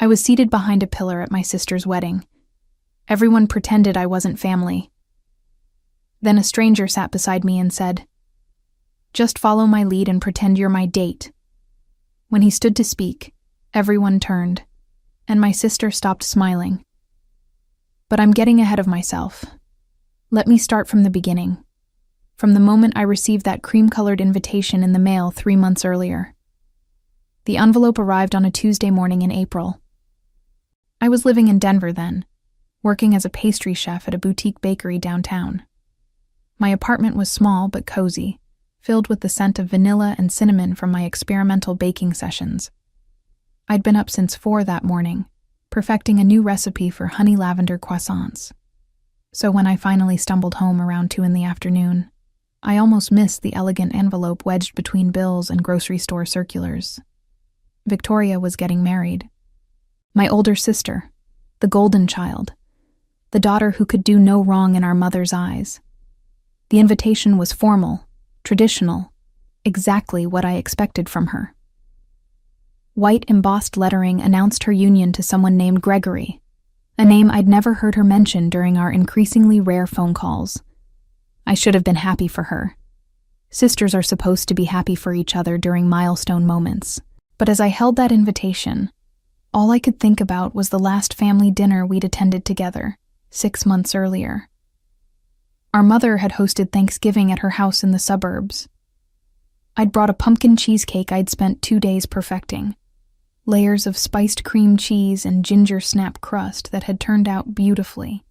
I was seated behind a pillar at my sister's wedding. Everyone pretended I wasn't family. Then a stranger sat beside me and said, "Just follow my lead and pretend you're my date." When he stood to speak, everyone turned, and my sister stopped smiling. But I'm getting ahead of myself. Let me start from the beginning, from the moment I received that cream-colored invitation in the mail 3 months earlier. The envelope arrived on a Tuesday morning in April. I was living in Denver then, working as a pastry chef at a boutique bakery downtown. My apartment was small but cozy, filled with the scent of vanilla and cinnamon from my experimental baking sessions. I'd been up since 4 that morning, perfecting a new recipe for honey lavender croissants. So when I finally stumbled home around 2 in the afternoon, I almost missed the elegant envelope wedged between bills and grocery store circulars. Victoria was getting married. My older sister, the golden child, the daughter who could do no wrong in our mother's eyes. The invitation was formal, traditional, exactly what I expected from her. White embossed lettering announced her union to someone named Gregory, a name I'd never heard her mention during our increasingly rare phone calls. I should have been happy for her. Sisters are supposed to be happy for each other during milestone moments, but as I held that invitation, all I could think about was the last family dinner we'd attended together, 6 months earlier. Our mother had hosted Thanksgiving at her house in the suburbs. I'd brought a pumpkin cheesecake I'd spent 2 days perfecting, layers of spiced cream cheese and ginger snap crust that had turned out beautifully.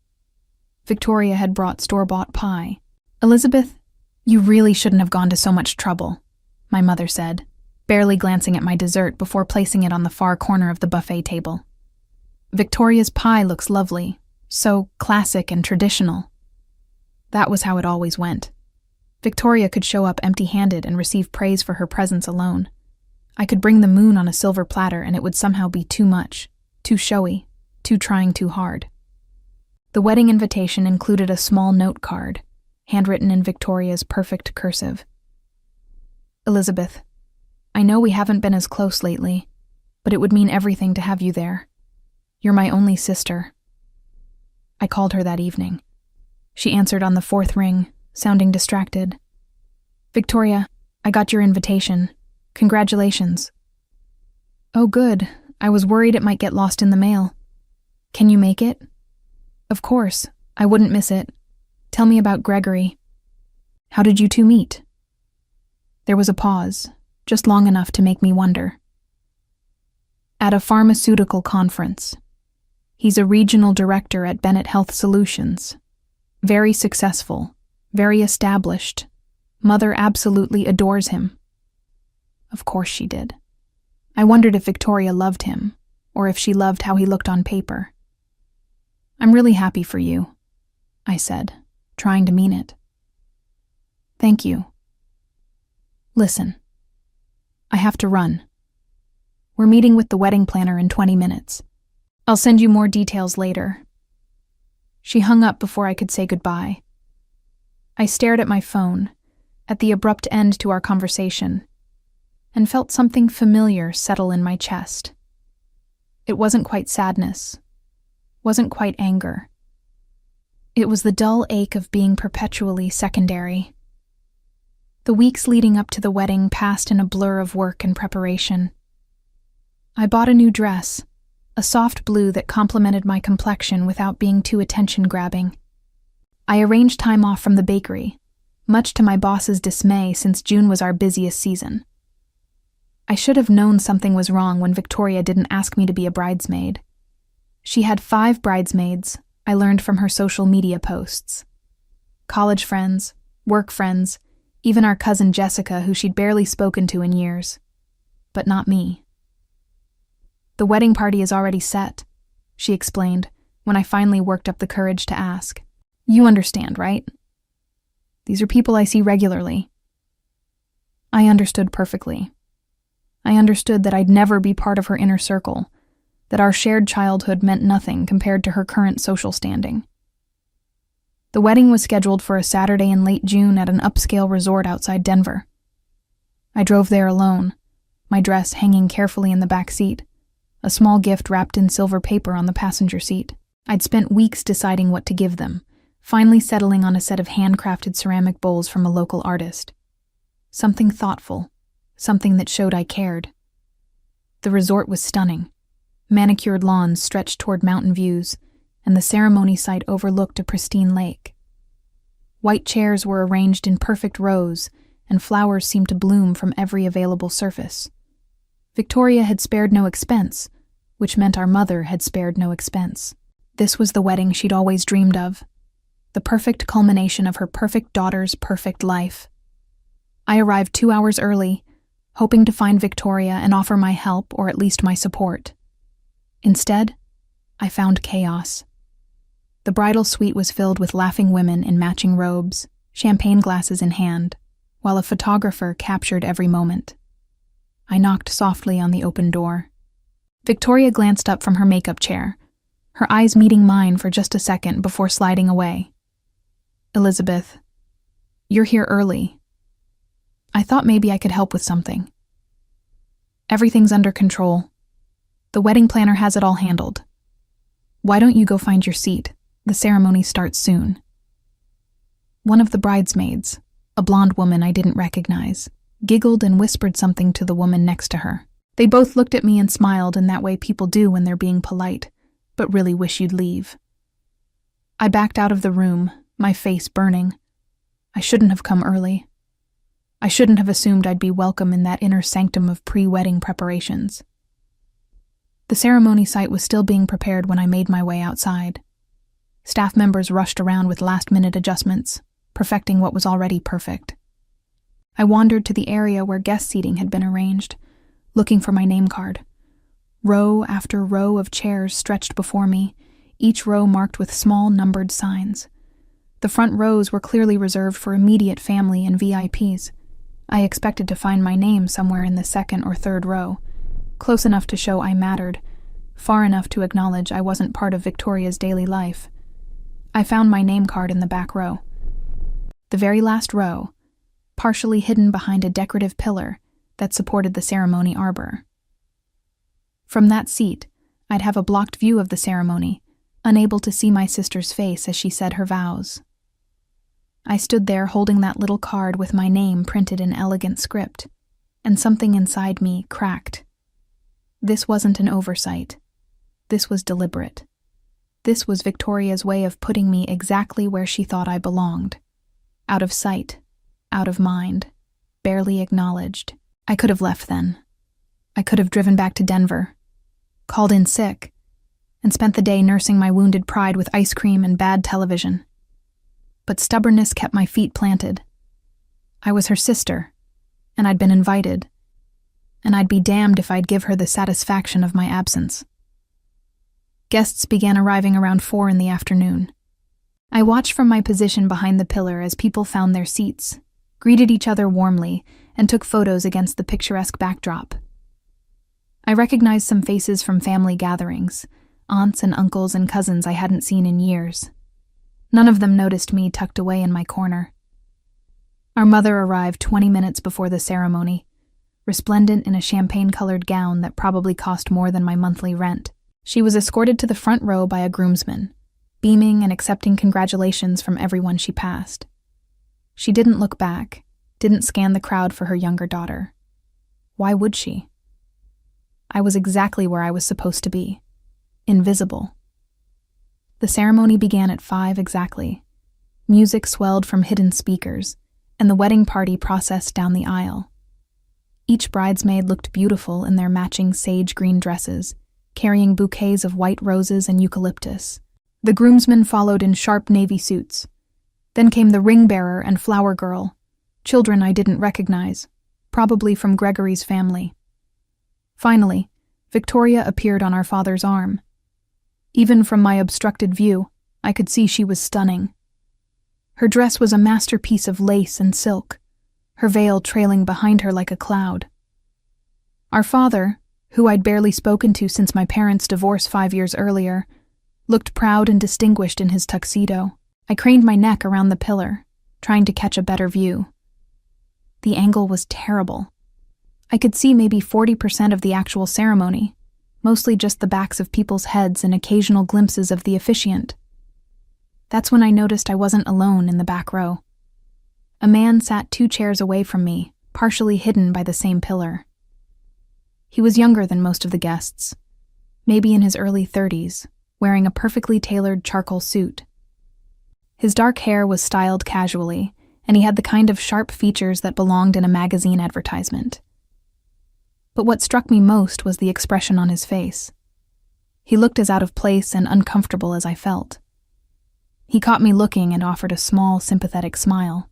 Victoria had brought store-bought pie. "Elizabeth, you really shouldn't have gone to so much trouble," my mother said, barely glancing at my dessert before placing it on the far corner of the buffet table. "Victoria's pie looks lovely, so classic and traditional." That was how it always went. Victoria could show up empty-handed and receive praise for her presence alone. I could bring the moon on a silver platter and it would somehow be too much, too showy, too trying too hard. The wedding invitation included a small note card, handwritten in Victoria's perfect cursive. "Elizabeth, I know we haven't been as close lately, but it would mean everything to have you there. You're my only sister." I called her that evening. She answered on the 4th ring, sounding distracted. "Victoria, I got your invitation. Congratulations." "Oh, good. I was worried it might get lost in the mail. Can you make it?" "Of course. I wouldn't miss it. Tell me about Gregory. How did you two meet?" There was a pause, just long enough to make me wonder. "At a pharmaceutical conference. He's a regional director at Bennett Health Solutions. Very successful, very established. Mother absolutely adores him." Of course she did. I wondered if Victoria loved him, or if she loved how he looked on paper. "I'm really happy for you," I said, trying to mean it. "Thank you. Listen, I have to run. We're meeting with the wedding planner in 20 minutes. I'll send you more details later." She hung up before I could say goodbye. I stared at my phone, at the abrupt end to our conversation, and felt something familiar settle in my chest. It wasn't quite sadness, wasn't quite anger. It was the dull ache of being perpetually secondary. The weeks leading up to the wedding passed in a blur of work and preparation. I bought a new dress, a soft blue that complemented my complexion without being too attention-grabbing. I arranged time off from the bakery, much to my boss's dismay since June was our busiest season. I should have known something was wrong when Victoria didn't ask me to be a bridesmaid. She had 5 bridesmaids, I learned from her social media posts. College friends, work friends, even our cousin Jessica, who she'd barely spoken to in years. But not me. "The wedding party is already set," she explained, when I finally worked up the courage to ask. "You understand, right? These are people I see regularly." I understood perfectly. I understood that I'd never be part of her inner circle, that our shared childhood meant nothing compared to her current social standing. The wedding was scheduled for a Saturday in late June at an upscale resort outside Denver. I drove there alone, my dress hanging carefully in the back seat, a small gift wrapped in silver paper on the passenger seat. I'd spent weeks deciding what to give them, finally settling on a set of handcrafted ceramic bowls from a local artist. Something thoughtful, something that showed I cared. The resort was stunning. Manicured lawns stretched toward mountain views, and the ceremony site overlooked a pristine lake. White chairs were arranged in perfect rows, and flowers seemed to bloom from every available surface. Victoria had spared no expense, which meant our mother had spared no expense. This was the wedding she'd always dreamed of, the perfect culmination of her perfect daughter's perfect life. I arrived 2 hours early, hoping to find Victoria and offer my help or at least my support. Instead, I found chaos. The bridal suite was filled with laughing women in matching robes, champagne glasses in hand, while a photographer captured every moment. I knocked softly on the open door. Victoria glanced up from her makeup chair, her eyes meeting mine for just a second before sliding away. "Elizabeth, you're here early. I thought maybe I could help with something." "Everything's under control. The wedding planner has it all handled. Why don't you go find your seat? The ceremony starts soon." One of the bridesmaids, a blonde woman I didn't recognize, giggled and whispered something to the woman next to her. They both looked at me and smiled in that way people do when they're being polite, but really wish you'd leave. I backed out of the room, my face burning. I shouldn't have come early. I shouldn't have assumed I'd be welcome in that inner sanctum of pre-wedding preparations. The ceremony site was still being prepared when I made my way outside. Staff members rushed around with last-minute adjustments, perfecting what was already perfect. I wandered to the area where guest seating had been arranged, looking for my name card. Row after row of chairs stretched before me, each row marked with small numbered signs. The front rows were clearly reserved for immediate family and VIPs. I expected to find my name somewhere in the second or third row, close enough to show I mattered, far enough to acknowledge I wasn't part of Victoria's daily life. I found my name card in the back row. The very last row, partially hidden behind a decorative pillar that supported the ceremony arbor. From that seat, I'd have a blocked view of the ceremony, unable to see my sister's face as she said her vows. I stood there holding that little card with my name printed in elegant script, and something inside me cracked. This wasn't an oversight. This was deliberate. This was Victoria's way of putting me exactly where she thought I belonged. Out of sight, out of mind, barely acknowledged. I could have left then. I could have driven back to Denver, called in sick, and spent the day nursing my wounded pride with ice cream and bad television. But stubbornness kept my feet planted. I was her sister, and I'd been invited, and I'd be damned if I'd give her the satisfaction of my absence. Guests began arriving around 4 in the afternoon. I watched from my position behind the pillar as people found their seats, greeted each other warmly, and took photos against the picturesque backdrop. I recognized some faces from family gatherings, aunts and uncles and cousins I hadn't seen in years. None of them noticed me tucked away in my corner. Our mother arrived 20 minutes before the ceremony, resplendent in a champagne-colored gown that probably cost more than my monthly rent. She was escorted to the front row by a groomsman, beaming and accepting congratulations from everyone she passed. She didn't look back, didn't scan the crowd for her younger daughter. Why would she? I was exactly where I was supposed to be, invisible. The ceremony began at 5 exactly. Music swelled from hidden speakers, and the wedding party processed down the aisle. Each bridesmaid looked beautiful in their matching sage green dresses, carrying bouquets of white roses and eucalyptus. The groomsmen followed in sharp navy suits. Then came the ring bearer and flower girl, children I didn't recognize, probably from Gregory's family. Finally, Victoria appeared on our father's arm. Even from my obstructed view, I could see she was stunning. Her dress was a masterpiece of lace and silk, her veil trailing behind her like a cloud. Our father, who I'd barely spoken to since my parents' divorce 5 years earlier, looked proud and distinguished in his tuxedo. I craned my neck around the pillar, trying to catch a better view. The angle was terrible. I could see maybe 40% of the actual ceremony, mostly just the backs of people's heads and occasional glimpses of the officiant. That's when I noticed I wasn't alone in the back row. A man sat 2 chairs away from me, partially hidden by the same pillar. He was younger than most of the guests, maybe in his early 30s, wearing a perfectly tailored charcoal suit. His dark hair was styled casually, and he had the kind of sharp features that belonged in a magazine advertisement. But what struck me most was the expression on his face. He looked as out of place and uncomfortable as I felt. He caught me looking and offered a small, sympathetic smile.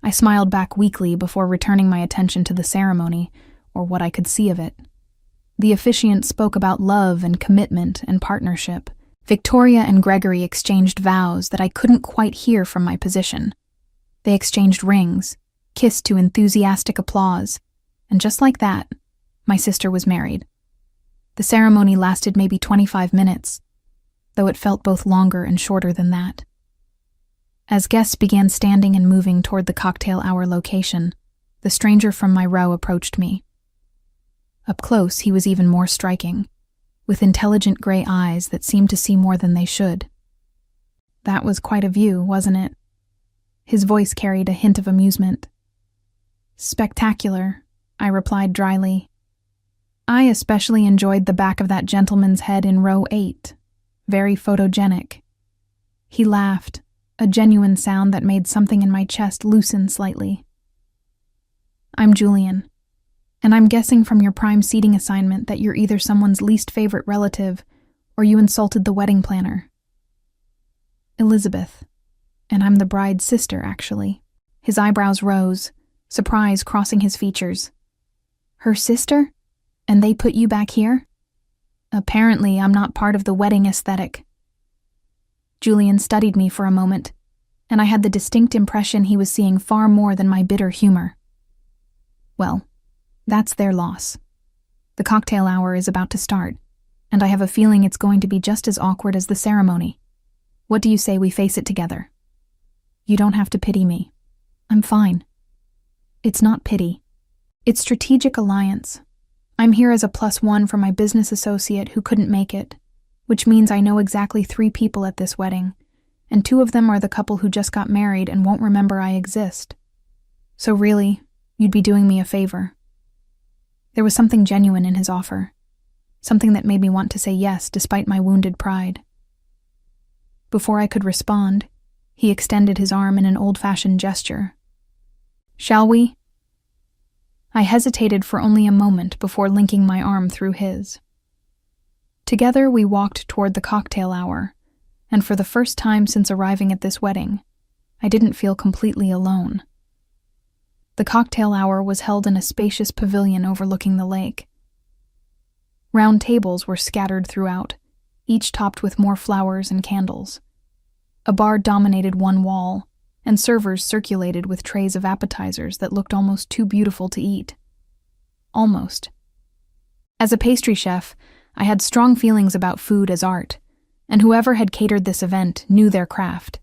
I smiled back weakly before returning my attention to the ceremony, or what I could see of it. The officiant spoke about love and commitment and partnership. Victoria and Gregory exchanged vows that I couldn't quite hear from my position. They exchanged rings, kissed to enthusiastic applause, and just like that, my sister was married. The ceremony lasted maybe 25 minutes, though it felt both longer and shorter than that. As guests began standing and moving toward the cocktail hour location, the stranger from my row approached me. Up close, he was even more striking, with intelligent gray eyes that seemed to see more than they should. That was quite a view, wasn't it? His voice carried a hint of amusement. Spectacular, I replied dryly. I especially enjoyed the back of that gentleman's head in row 8. Very photogenic. He laughed, a genuine sound that made something in my chest loosen slightly. I'm Julian, and I'm guessing from your prime seating assignment that you're either someone's least favorite relative or you insulted the wedding planner. Elizabeth, and I'm the bride's sister, actually. His eyebrows rose, surprise crossing his features. Her sister? And they put you back here? Apparently, I'm not part of the wedding aesthetic. Julian studied me for a moment, and I had the distinct impression he was seeing far more than my bitter humor. Well, that's their loss. The cocktail hour is about to start, and I have a feeling it's going to be just as awkward as the ceremony. What do you say we face it together? You don't have to pity me. I'm fine. It's not pity. It's strategic alliance. I'm here as a +1 for my business associate who couldn't make it, which means I know exactly 3 people at this wedding, and 2 of them are the couple who just got married and won't remember I exist. So really, you'd be doing me a favor. There was something genuine in his offer, something that made me want to say yes despite my wounded pride. Before I could respond, he extended his arm in an old-fashioned gesture. Shall we? I hesitated for only a moment before linking my arm through his. Together we walked toward the cocktail hour, and for the first time since arriving at this wedding, I didn't feel completely alone. The cocktail hour was held in a spacious pavilion overlooking the lake. Round tables were scattered throughout, each topped with more flowers and candles. A bar dominated one wall, and servers circulated with trays of appetizers that looked almost too beautiful to eat. Almost. As a pastry chef, I had strong feelings about food as art, and whoever had catered this event knew their craft.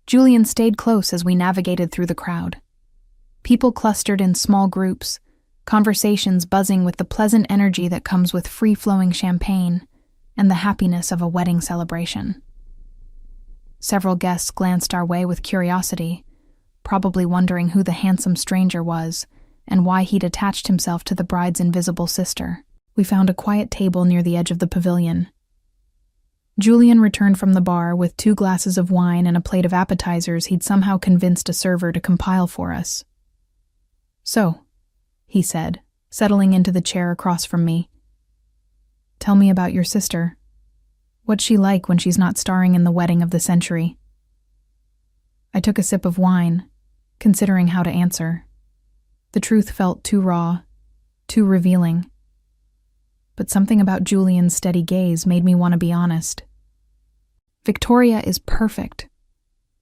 Julian stayed close as we navigated through the crowd. People clustered in small groups, conversations buzzing with the pleasant energy that comes with free-flowing champagne and the happiness of a wedding celebration. Several guests glanced our way with curiosity, probably wondering who the handsome stranger was and why he'd attached himself to the bride's invisible sister. We found a quiet table near the edge of the pavilion. Julian returned from the bar with 2 glasses of wine and a plate of appetizers he'd somehow convinced a server to compile for us. So, he said, settling into the chair across from me. Tell me about your sister. What's she like when she's not starring in the wedding of the century? I took a sip of wine, considering how to answer. The truth felt too raw, too revealing. But something about Julian's steady gaze made me want to be honest. Victoria is perfect.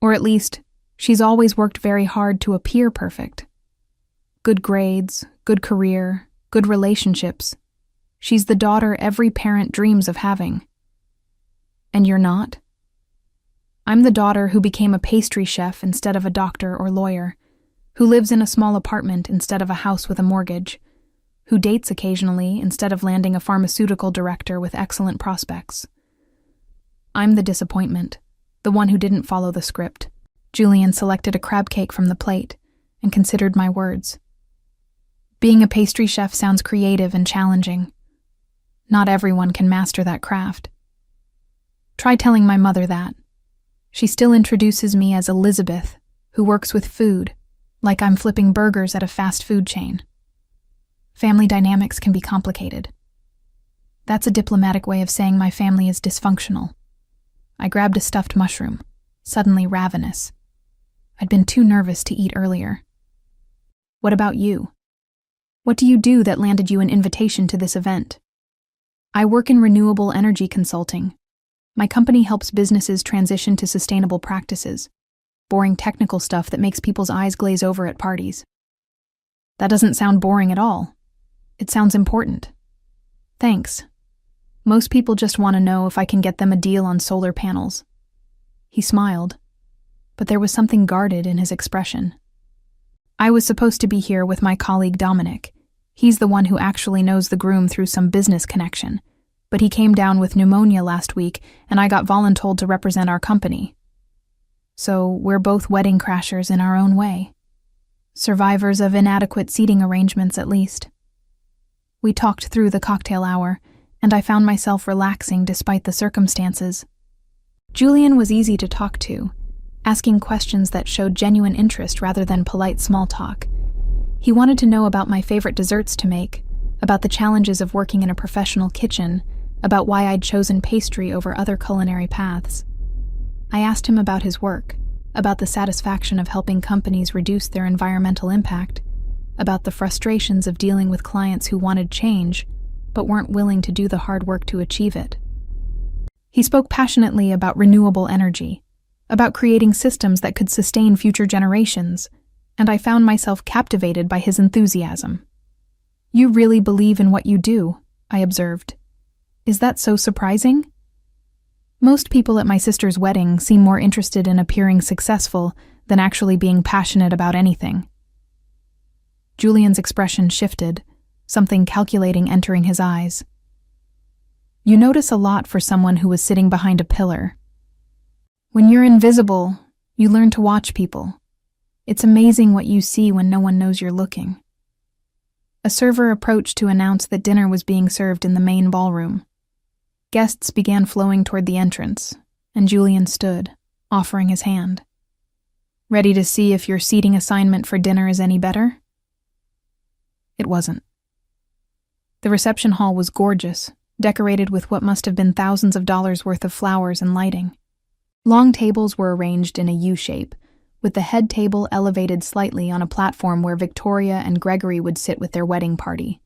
Or at least, she's always worked very hard to appear perfect. Good grades, good career, good relationships. She's the daughter every parent dreams of having. And you're not? I'm the daughter who became a pastry chef instead of a doctor or lawyer, who lives in a small apartment instead of a house with a mortgage, who dates occasionally instead of landing a pharmaceutical director with excellent prospects. I'm the disappointment, the one who didn't follow the script. Julian selected a crab cake from the plate and considered my words. Being a pastry chef sounds creative and challenging. Not everyone can master that craft. Try telling my mother that. She still introduces me as Elizabeth, who works with food, like I'm flipping burgers at a fast food chain. Family dynamics can be complicated. That's a diplomatic way of saying my family is dysfunctional. I grabbed a stuffed mushroom, suddenly ravenous. I'd been too nervous to eat earlier. What about you? What do you do that landed you an invitation to this event? I work in renewable energy consulting. My company helps businesses transition to sustainable practices, boring technical stuff that makes people's eyes glaze over at parties. That doesn't sound boring at all. It sounds important. Thanks. Most people just want to know if I can get them a deal on solar panels. He smiled, but there was something guarded in his expression. I was supposed to be here with my colleague Dominic. He's the one who actually knows the groom through some business connection, but he came down with pneumonia last week and I got voluntold to represent our company. So we're both wedding crashers in our own way. Survivors of inadequate seating arrangements, at least. We talked through the cocktail hour, and I found myself relaxing despite the circumstances. Julian was easy to talk to, asking questions that showed genuine interest rather than polite small talk. He wanted to know about my favorite desserts to make, about the challenges of working in a professional kitchen, about why I'd chosen pastry over other culinary paths. I asked him about his work, about the satisfaction of helping companies reduce their environmental impact, about the frustrations of dealing with clients who wanted change, but weren't willing to do the hard work to achieve it. He spoke passionately about renewable energy, about creating systems that could sustain future generations, and I found myself captivated by his enthusiasm. "You really believe in what you do," I observed. "Is that so surprising?" Most people at my sister's wedding seem more interested in appearing successful than actually being passionate about anything. Julian's expression shifted, something calculating entering his eyes. "You notice a lot for someone who was sitting behind a pillar. When you're invisible, you learn to watch people. It's amazing what you see when no one knows you're looking." A server approached to announce that dinner was being served in the main ballroom. Guests began flowing toward the entrance, and Julian stood, offering his hand. "Ready to see if your seating assignment for dinner is any better?" It wasn't. The reception hall was gorgeous, decorated with what must have been thousands of dollars worth of flowers and lighting. Long tables were arranged in a U-shape, with the head table elevated slightly on a platform where Victoria and Gregory would sit with their wedding party.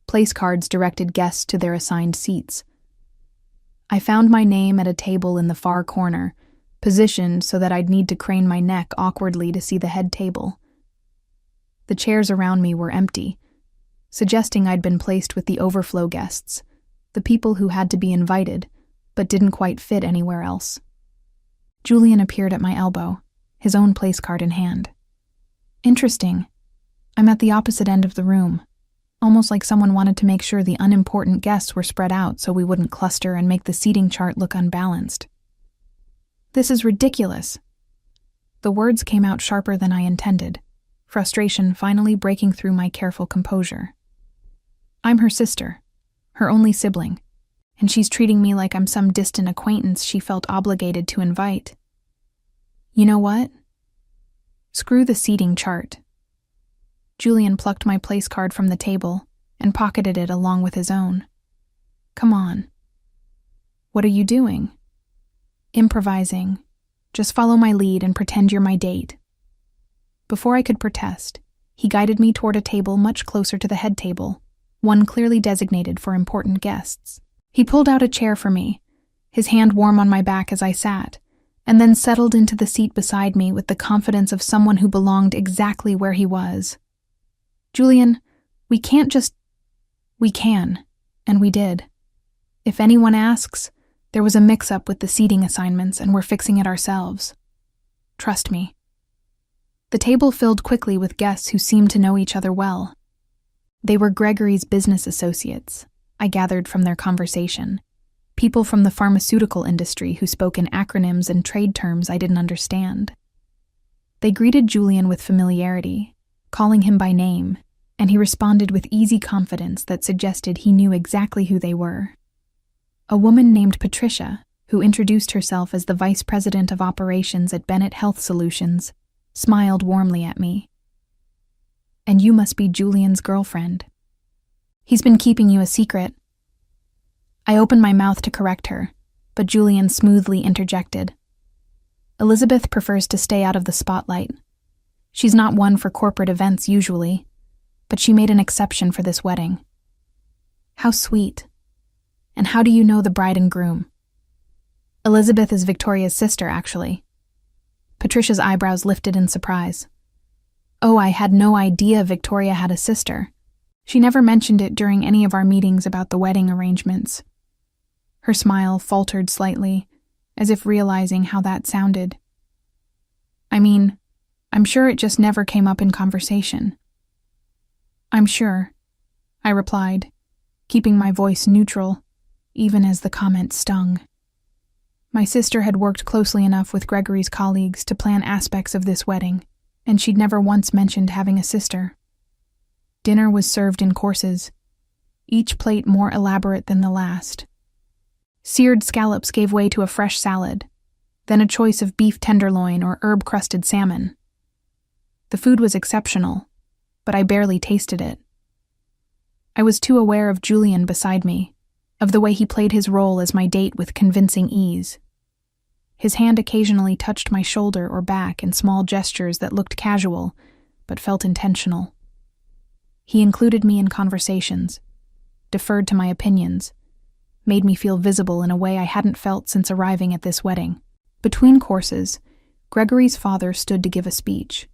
Place cards directed guests to their assigned seats. I found my name at a table in the far corner, positioned so that I'd need to crane my neck awkwardly to see the head table. The chairs around me were empty, suggesting I'd been placed with the overflow guests, the people who had to be invited, but didn't quite fit anywhere else. Julian appeared at my elbow, his own place card in hand. "Interesting. I'm at the opposite end of the room, almost like someone wanted to make sure the unimportant guests were spread out so we wouldn't cluster and make the seating chart look unbalanced. This is ridiculous." The words came out sharper than I intended, frustration finally breaking through my careful composure. I'm her sister, her only sibling, and she's treating me like I'm some distant acquaintance she felt obligated to invite. You know what? Screw the seating chart. Julian plucked my place card from the table and pocketed it along with his own. Come on. What are you doing? Improvising. Just follow my lead and pretend you're my date. Before I could protest, he guided me toward a table much closer to the head table, one clearly designated for important guests. He pulled out a chair for me, his hand warm on my back as I sat, and then settled into the seat beside me with the confidence of someone who belonged exactly where he was. Julian, we can't just... We can, and we did. If anyone asks, there was a mix-up with the seating assignments and we're fixing it ourselves. Trust me. The table filled quickly with guests who seemed to know each other well. They were Gregory's business associates, I gathered from their conversation. People from the pharmaceutical industry who spoke in acronyms and trade terms I didn't understand. They greeted Julian with familiarity, calling him by name, and he responded with easy confidence that suggested he knew exactly who they were. A woman named Patricia, who introduced herself as the Vice President of Operations at Bennett Health Solutions, smiled warmly at me. "And you must be Julian's girlfriend. He's been keeping you a secret." I opened my mouth to correct her, but Julian smoothly interjected. "Elizabeth prefers to stay out of the spotlight. She's not one for corporate events usually, but she made an exception for this wedding." "How sweet. And how do you know the bride and groom?" "Elizabeth is Victoria's sister, actually." Patricia's eyebrows lifted in surprise. "Oh, I had no idea Victoria had a sister. She never mentioned it during any of our meetings about the wedding arrangements." Her smile faltered slightly, as if realizing how that sounded. "I mean, I'm sure it just never came up in conversation." "I'm sure," I replied, keeping my voice neutral, even as the comment stung. My sister had worked closely enough with Gregory's colleagues to plan aspects of this wedding, and she'd never once mentioned having a sister. Dinner was served in courses, each plate more elaborate than the last. Seared scallops gave way to a fresh salad, then a choice of beef tenderloin or herb-crusted salmon. The food was exceptional, but I barely tasted it. I was too aware of Julian beside me, of the way he played his role as my date with convincing ease. His hand occasionally touched my shoulder or back in small gestures that looked casual, but felt intentional. He included me in conversations, deferred to my opinions, made me feel visible in a way I hadn't felt since arriving at this wedding. Between courses, Gregory's father stood to give a speech.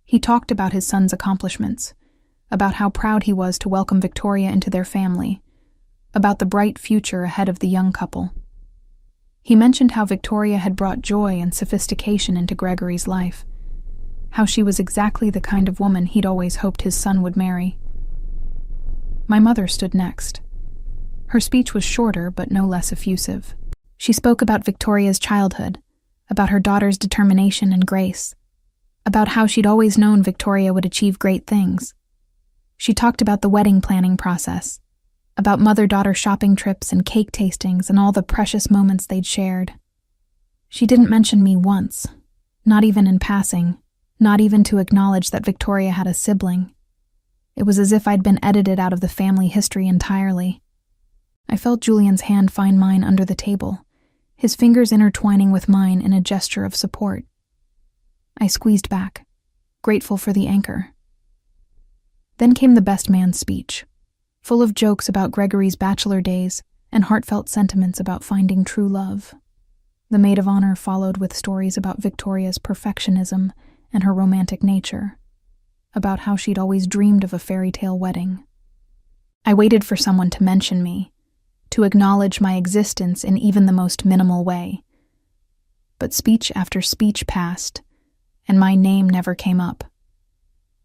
He talked about his son's accomplishments, about how proud he was to welcome Victoria into their family, about the bright future ahead of the young couple. He mentioned how Victoria had brought joy and sophistication into Gregory's life, how she was exactly the kind of woman he'd always hoped his son would marry. My mother stood next. Her speech was shorter but no less effusive. She spoke about Victoria's childhood, about her daughter's determination and grace, about how she'd always known Victoria would achieve great things. She talked about the wedding planning process, about mother-daughter shopping trips and cake tastings and all the precious moments they'd shared. She didn't mention me once, not even in passing, not even to acknowledge that Victoria had a sibling. It was as if I'd been edited out of the family history entirely. I felt Julian's hand find mine under the table, his fingers intertwining with mine in a gesture of support. I squeezed back, grateful for the anchor. Then came the best man's speech, full of jokes about Gregory's bachelor days and heartfelt sentiments about finding true love. The maid of honor followed with stories about Victoria's perfectionism and her romantic nature, about how she'd always dreamed of a fairy tale wedding. I waited for someone to mention me, to acknowledge my existence in even the most minimal way. But speech after speech passed, and my name never came up.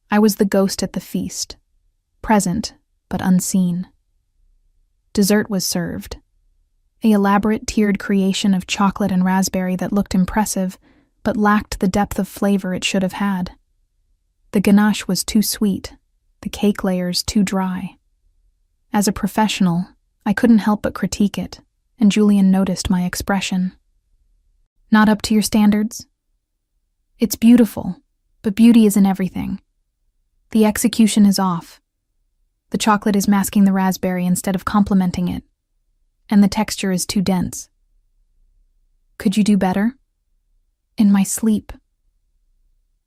I was the ghost at the feast, present but unseen. Dessert was served, an elaborate tiered creation of chocolate and raspberry that looked impressive, but lacked the depth of flavor it should have had. The ganache was too sweet, the cake layers too dry. As a professional, I couldn't help but critique it, and Julian noticed my expression. "Not up to your standards?" "It's beautiful, but beauty isn't everything. The execution is off. The chocolate is masking the raspberry instead of complementing it, and the texture is too dense." "Could you do better?" "In my sleep."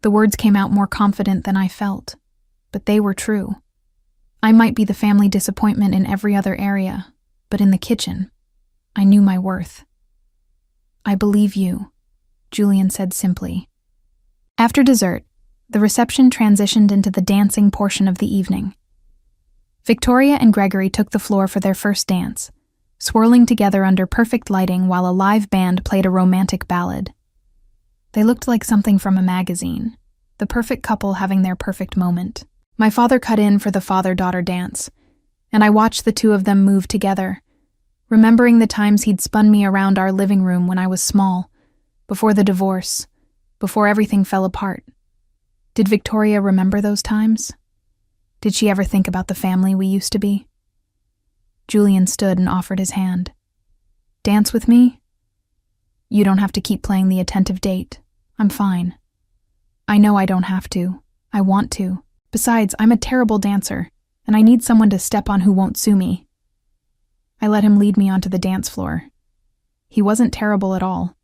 The words came out more confident than I felt, but they were true. I might be the family disappointment in every other area, but in the kitchen, I knew my worth. "I believe you," Julian said simply. After dessert, the reception transitioned into the dancing portion of the evening. Victoria and Gregory took the floor for their first dance, swirling together under perfect lighting while a live band played a romantic ballad. They looked like something from a magazine, the perfect couple having their perfect moment. My father cut in for the father-daughter dance, and I watched the two of them move together, remembering the times he'd spun me around our living room when I was small, before the divorce, before everything fell apart. Did Victoria remember those times? Did she ever think about the family we used to be? Julian stood and offered his hand. Dance with me? You don't have to keep playing the attentive date. I'm fine. I know I don't have to. I want to. Besides, I'm a terrible dancer, and I need someone to step on who won't sue me. I let him lead me onto the dance floor. He wasn't terrible at all.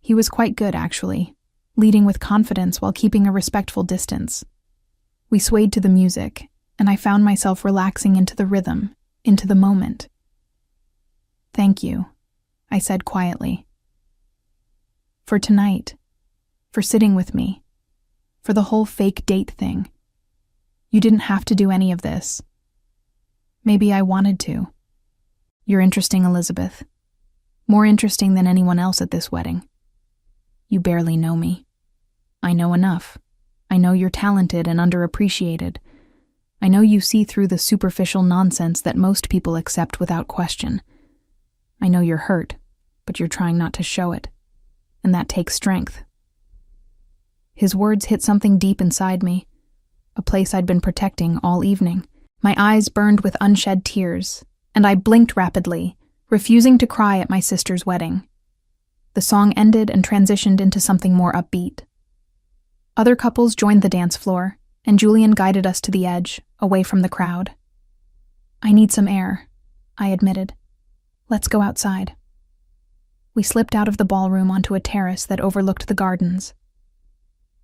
He was quite good, actually, leading with confidence while keeping a respectful distance. We swayed to the music, and I found myself relaxing into the rhythm, into the moment. Thank you, I said quietly. For tonight, for sitting with me, for the whole fake date thing. You didn't have to do any of this. Maybe I wanted to. You're interesting, Elizabeth. More interesting than anyone else at this wedding. You barely know me. I know enough. I know you're talented and underappreciated. I know you see through the superficial nonsense that most people accept without question. I know you're hurt, but you're trying not to show it. And that takes strength. His words hit something deep inside me, a place I'd been protecting all evening. My eyes burned with unshed tears, and I blinked rapidly, refusing to cry at my sister's wedding. The song ended and transitioned into something more upbeat. Other couples joined the dance floor, and Julian guided us to the edge, away from the crowd. I need some air, I admitted. Let's go outside. We slipped out of the ballroom onto a terrace that overlooked the gardens.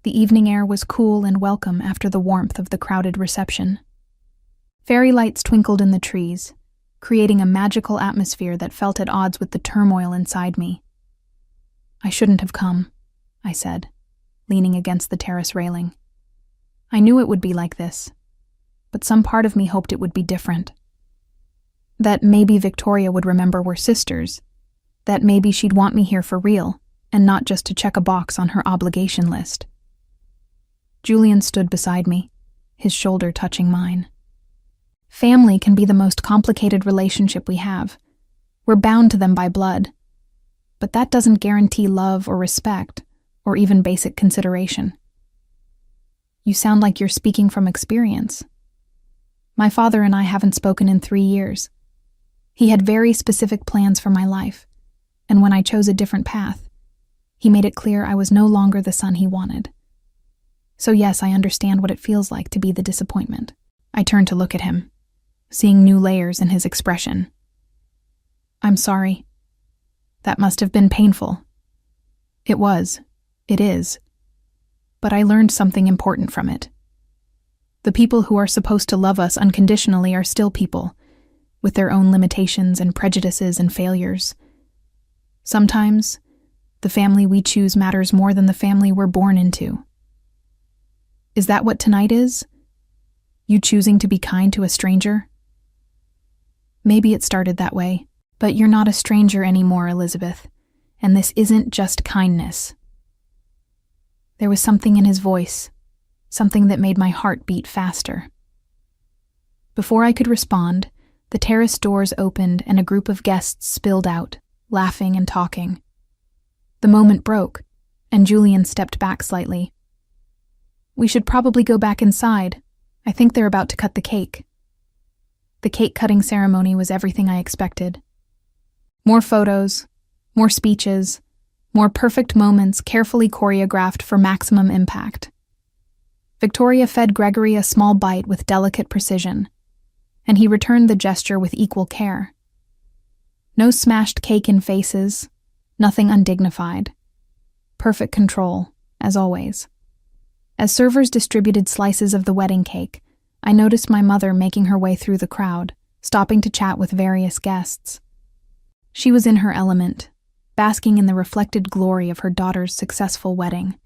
The evening air was cool and welcome after the warmth of the crowded reception. Fairy lights twinkled in the trees, creating a magical atmosphere that felt at odds with the turmoil inside me. I shouldn't have come, I said, leaning against the terrace railing. I knew it would be like this, but some part of me hoped it would be different. That maybe Victoria would remember we're sisters, that maybe she'd want me here for real, and not just to check a box on her obligation list. Julian stood beside me, his shoulder touching mine. Family can be the most complicated relationship we have. We're bound to them by blood. But that doesn't guarantee love or respect, or even basic consideration. You sound like you're speaking from experience. My father and I haven't spoken in 3 years. He had very specific plans for my life, and when I chose a different path, he made it clear I was no longer the son he wanted. So yes, I understand what it feels like to be the disappointment. I turned to look at him, seeing new layers in his expression. I'm sorry. That must have been painful. It was. It is. But I learned something important from it. The people who are supposed to love us unconditionally are still people, with their own limitations and prejudices and failures. Sometimes, the family we choose matters more than the family we're born into. Is that what tonight is? You choosing to be kind to a stranger? Maybe it started that way, but you're not a stranger anymore, Elizabeth, and this isn't just kindness. There was something in his voice, something that made my heart beat faster. Before I could respond, the terrace doors opened and a group of guests spilled out, laughing and talking. The moment broke, and Julian stepped back slightly. We should probably go back inside. I think they're about to cut the cake. The cake-cutting ceremony was everything I expected. More photos, more speeches, more perfect moments carefully choreographed for maximum impact. Victoria fed Gregory a small bite with delicate precision, and he returned the gesture with equal care. No smashed cake in faces, nothing undignified. Perfect control, as always. As servers distributed slices of the wedding cake, I noticed my mother making her way through the crowd, stopping to chat with various guests. She was in her element, basking in the reflected glory of her daughter's successful wedding.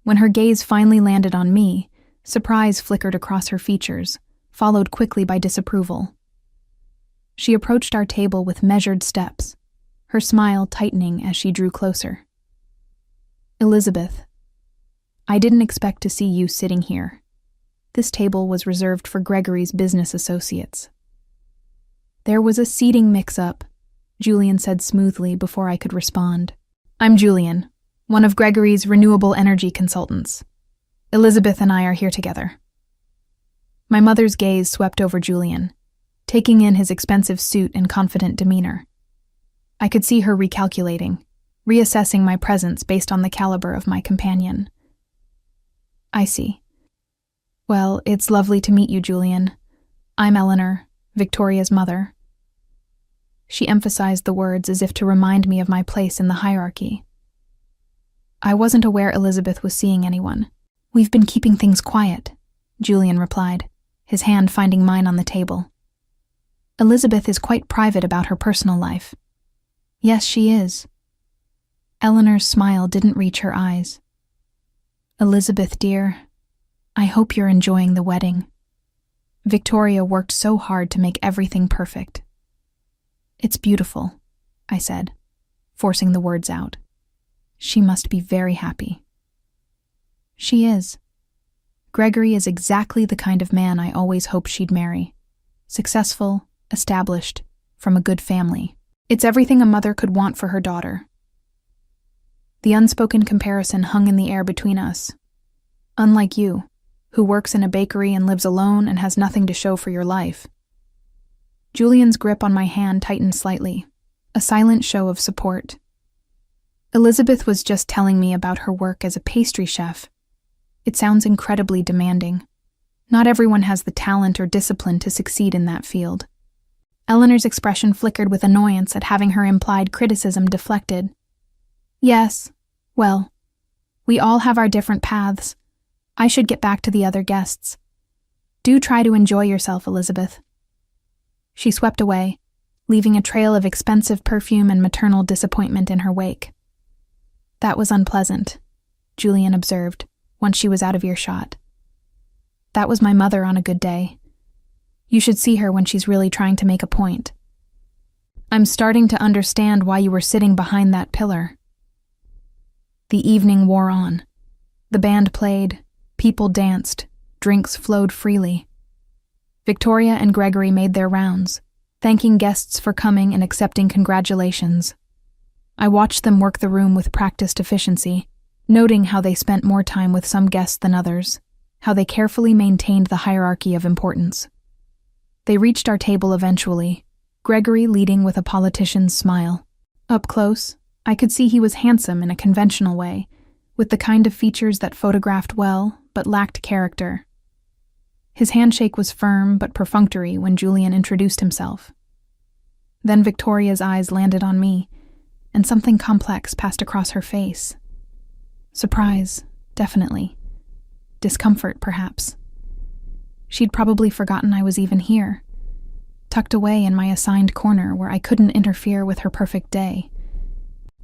When her gaze finally landed on me, surprise flickered across her features, followed quickly by disapproval. She approached our table with measured steps, her smile tightening as she drew closer. Elizabeth, I didn't expect to see you sitting here. This table was reserved for Gregory's business associates. There was a seating mix-up, Julian said smoothly before I could respond. I'm Julian, one of Gregory's renewable energy consultants. Elizabeth and I are here together. My mother's gaze swept over Julian, taking in his expensive suit and confident demeanor. I could see her recalculating, reassessing my presence based on the caliber of my companion. I see. Well, it's lovely to meet you, Julian. I'm Eleanor, Victoria's mother. She emphasized the words as if to remind me of my place in the hierarchy. I wasn't aware Elizabeth was seeing anyone. We've been keeping things quiet, Julian replied, his hand finding mine on the table. Elizabeth is quite private about her personal life. Yes, she is. Eleanor's smile didn't reach her eyes. Elizabeth, dear, I hope you're enjoying the wedding. Victoria worked so hard to make everything perfect. It's beautiful, I said, forcing the words out. She must be very happy. She is. Gregory is exactly the kind of man I always hoped she'd marry. Successful, established, from a good family. It's everything a mother could want for her daughter. The unspoken comparison hung in the air between us. Unlike you, who works in a bakery and lives alone and has nothing to show for your life. Julian's grip on my hand tightened slightly, a silent show of support. Elizabeth was just telling me about her work as a pastry chef. It sounds incredibly demanding. Not everyone has the talent or discipline to succeed in that field. Eleanor's expression flickered with annoyance at having her implied criticism deflected. Yes, well, we all have our different paths. I should get back to the other guests. Do try to enjoy yourself, Elizabeth. She swept away, leaving a trail of expensive perfume and maternal disappointment in her wake. That was unpleasant, Julian observed, once she was out of earshot. That was my mother on a good day. You should see her when she's really trying to make a point. I'm starting to understand why you were sitting behind that pillar. The evening wore on. The band played, people danced, drinks flowed freely. Victoria and Gregory made their rounds, thanking guests for coming and accepting congratulations. I watched them work the room with practiced efficiency, noting how they spent more time with some guests than others, how they carefully maintained the hierarchy of importance. They reached our table eventually, Gregory leading with a politician's smile. Up close, I could see he was handsome in a conventional way, with the kind of features that photographed well but lacked character. His handshake was firm but perfunctory when Julian introduced himself. Then Victoria's eyes landed on me, and something complex passed across her face. Surprise, definitely. Discomfort, perhaps. She'd probably forgotten I was even here, tucked away in my assigned corner where I couldn't interfere with her perfect day.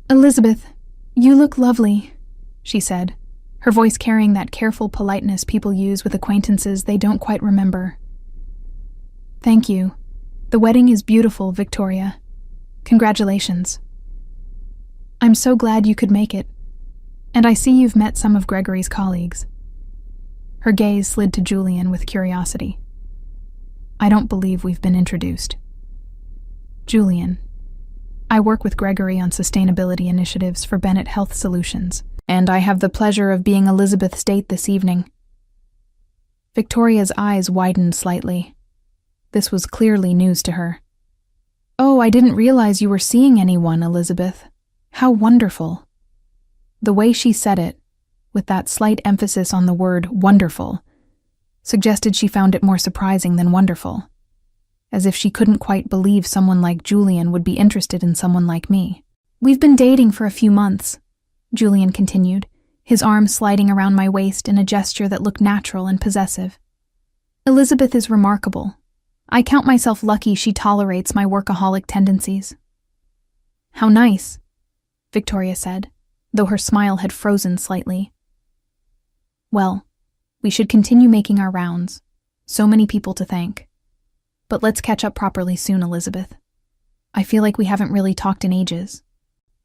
Elizabeth, you look lovely, she said, her voice carrying that careful politeness people use with acquaintances they don't quite remember. Thank you. The wedding is beautiful, Victoria. Congratulations. I'm so glad you could make it. And I see you've met some of Gregory's colleagues. Her gaze slid to Julian with curiosity. I don't believe we've been introduced. Julian, I work with Gregory on sustainability initiatives for Bennett Health Solutions, and I have the pleasure of being Elizabeth's date this evening. Victoria's eyes widened slightly. This was clearly news to her. Oh, I didn't realize you were seeing anyone, Elizabeth. How wonderful. The way she said it, with that slight emphasis on the word wonderful, suggested she found it more surprising than wonderful, as if she couldn't quite believe someone like Julian would be interested in someone like me. We've been dating for a few months, Julian continued, his arm sliding around my waist in a gesture that looked natural and possessive. Elizabeth is remarkable. I count myself lucky she tolerates my workaholic tendencies. How nice, Victoria said, though her smile had frozen slightly. Well, we should continue making our rounds. So many people to thank. But let's catch up properly soon, Elizabeth. I feel like we haven't really talked in ages.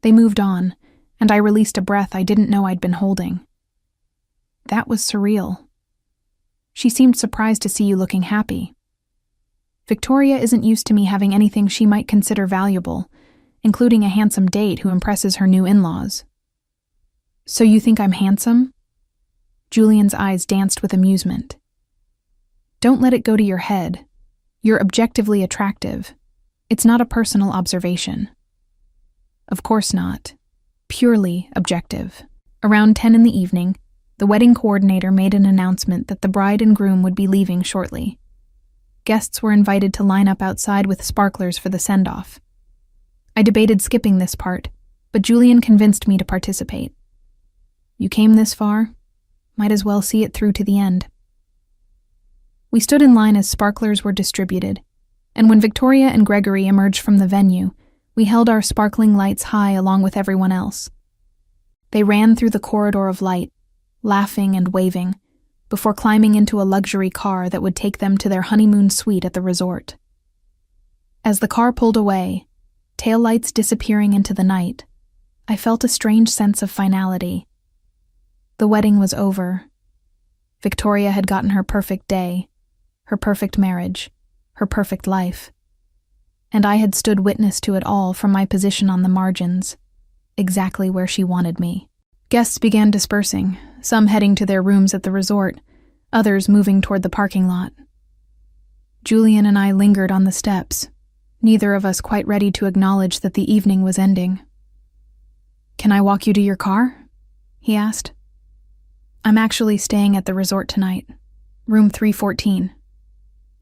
They moved on, and I released a breath I didn't know I'd been holding. That was surreal. She seemed surprised to see you looking happy. Victoria isn't used to me having anything she might consider valuable, including a handsome date who impresses her new in-laws. So you think I'm handsome? Julian's eyes danced with amusement. Don't let it go to your head. You're objectively attractive. It's not a personal observation. Of course not. Purely objective. Around 10 in the evening, the wedding coordinator made an announcement that the bride and groom would be leaving shortly. Guests were invited to line up outside with sparklers for the send-off. I debated skipping this part, but Julian convinced me to participate. You came this far, might as well see it through to the end. We stood in line as sparklers were distributed, and when Victoria and Gregory emerged from the venue, we held our sparkling lights high along with everyone else. They ran through the corridor of light, laughing and waving, before climbing into a luxury car that would take them to their honeymoon suite at the resort. As the car pulled away, taillights disappearing into the night, I felt a strange sense of finality. The wedding was over. Victoria had gotten her perfect day, her perfect marriage, her perfect life. And I had stood witness to it all from my position on the margins, exactly where she wanted me. Guests began dispersing, some heading to their rooms at the resort, others moving toward the parking lot. Julian and I lingered on the steps, neither of us quite ready to acknowledge that the evening was ending. "Can I walk you to your car?" he asked. "I'm actually staying at the resort tonight, room 314.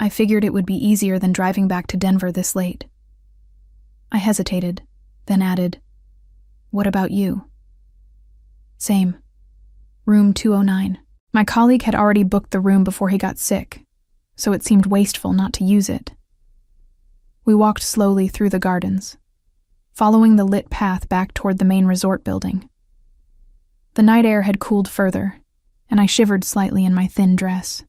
I figured it would be easier than driving back to Denver this late." I hesitated, then added, "What about you?" "Same. Room 209. My colleague had already booked the room before he got sick, so it seemed wasteful not to use it." We walked slowly through the gardens, following the lit path back toward the main resort building. The night air had cooled further, and I shivered slightly in my thin dress.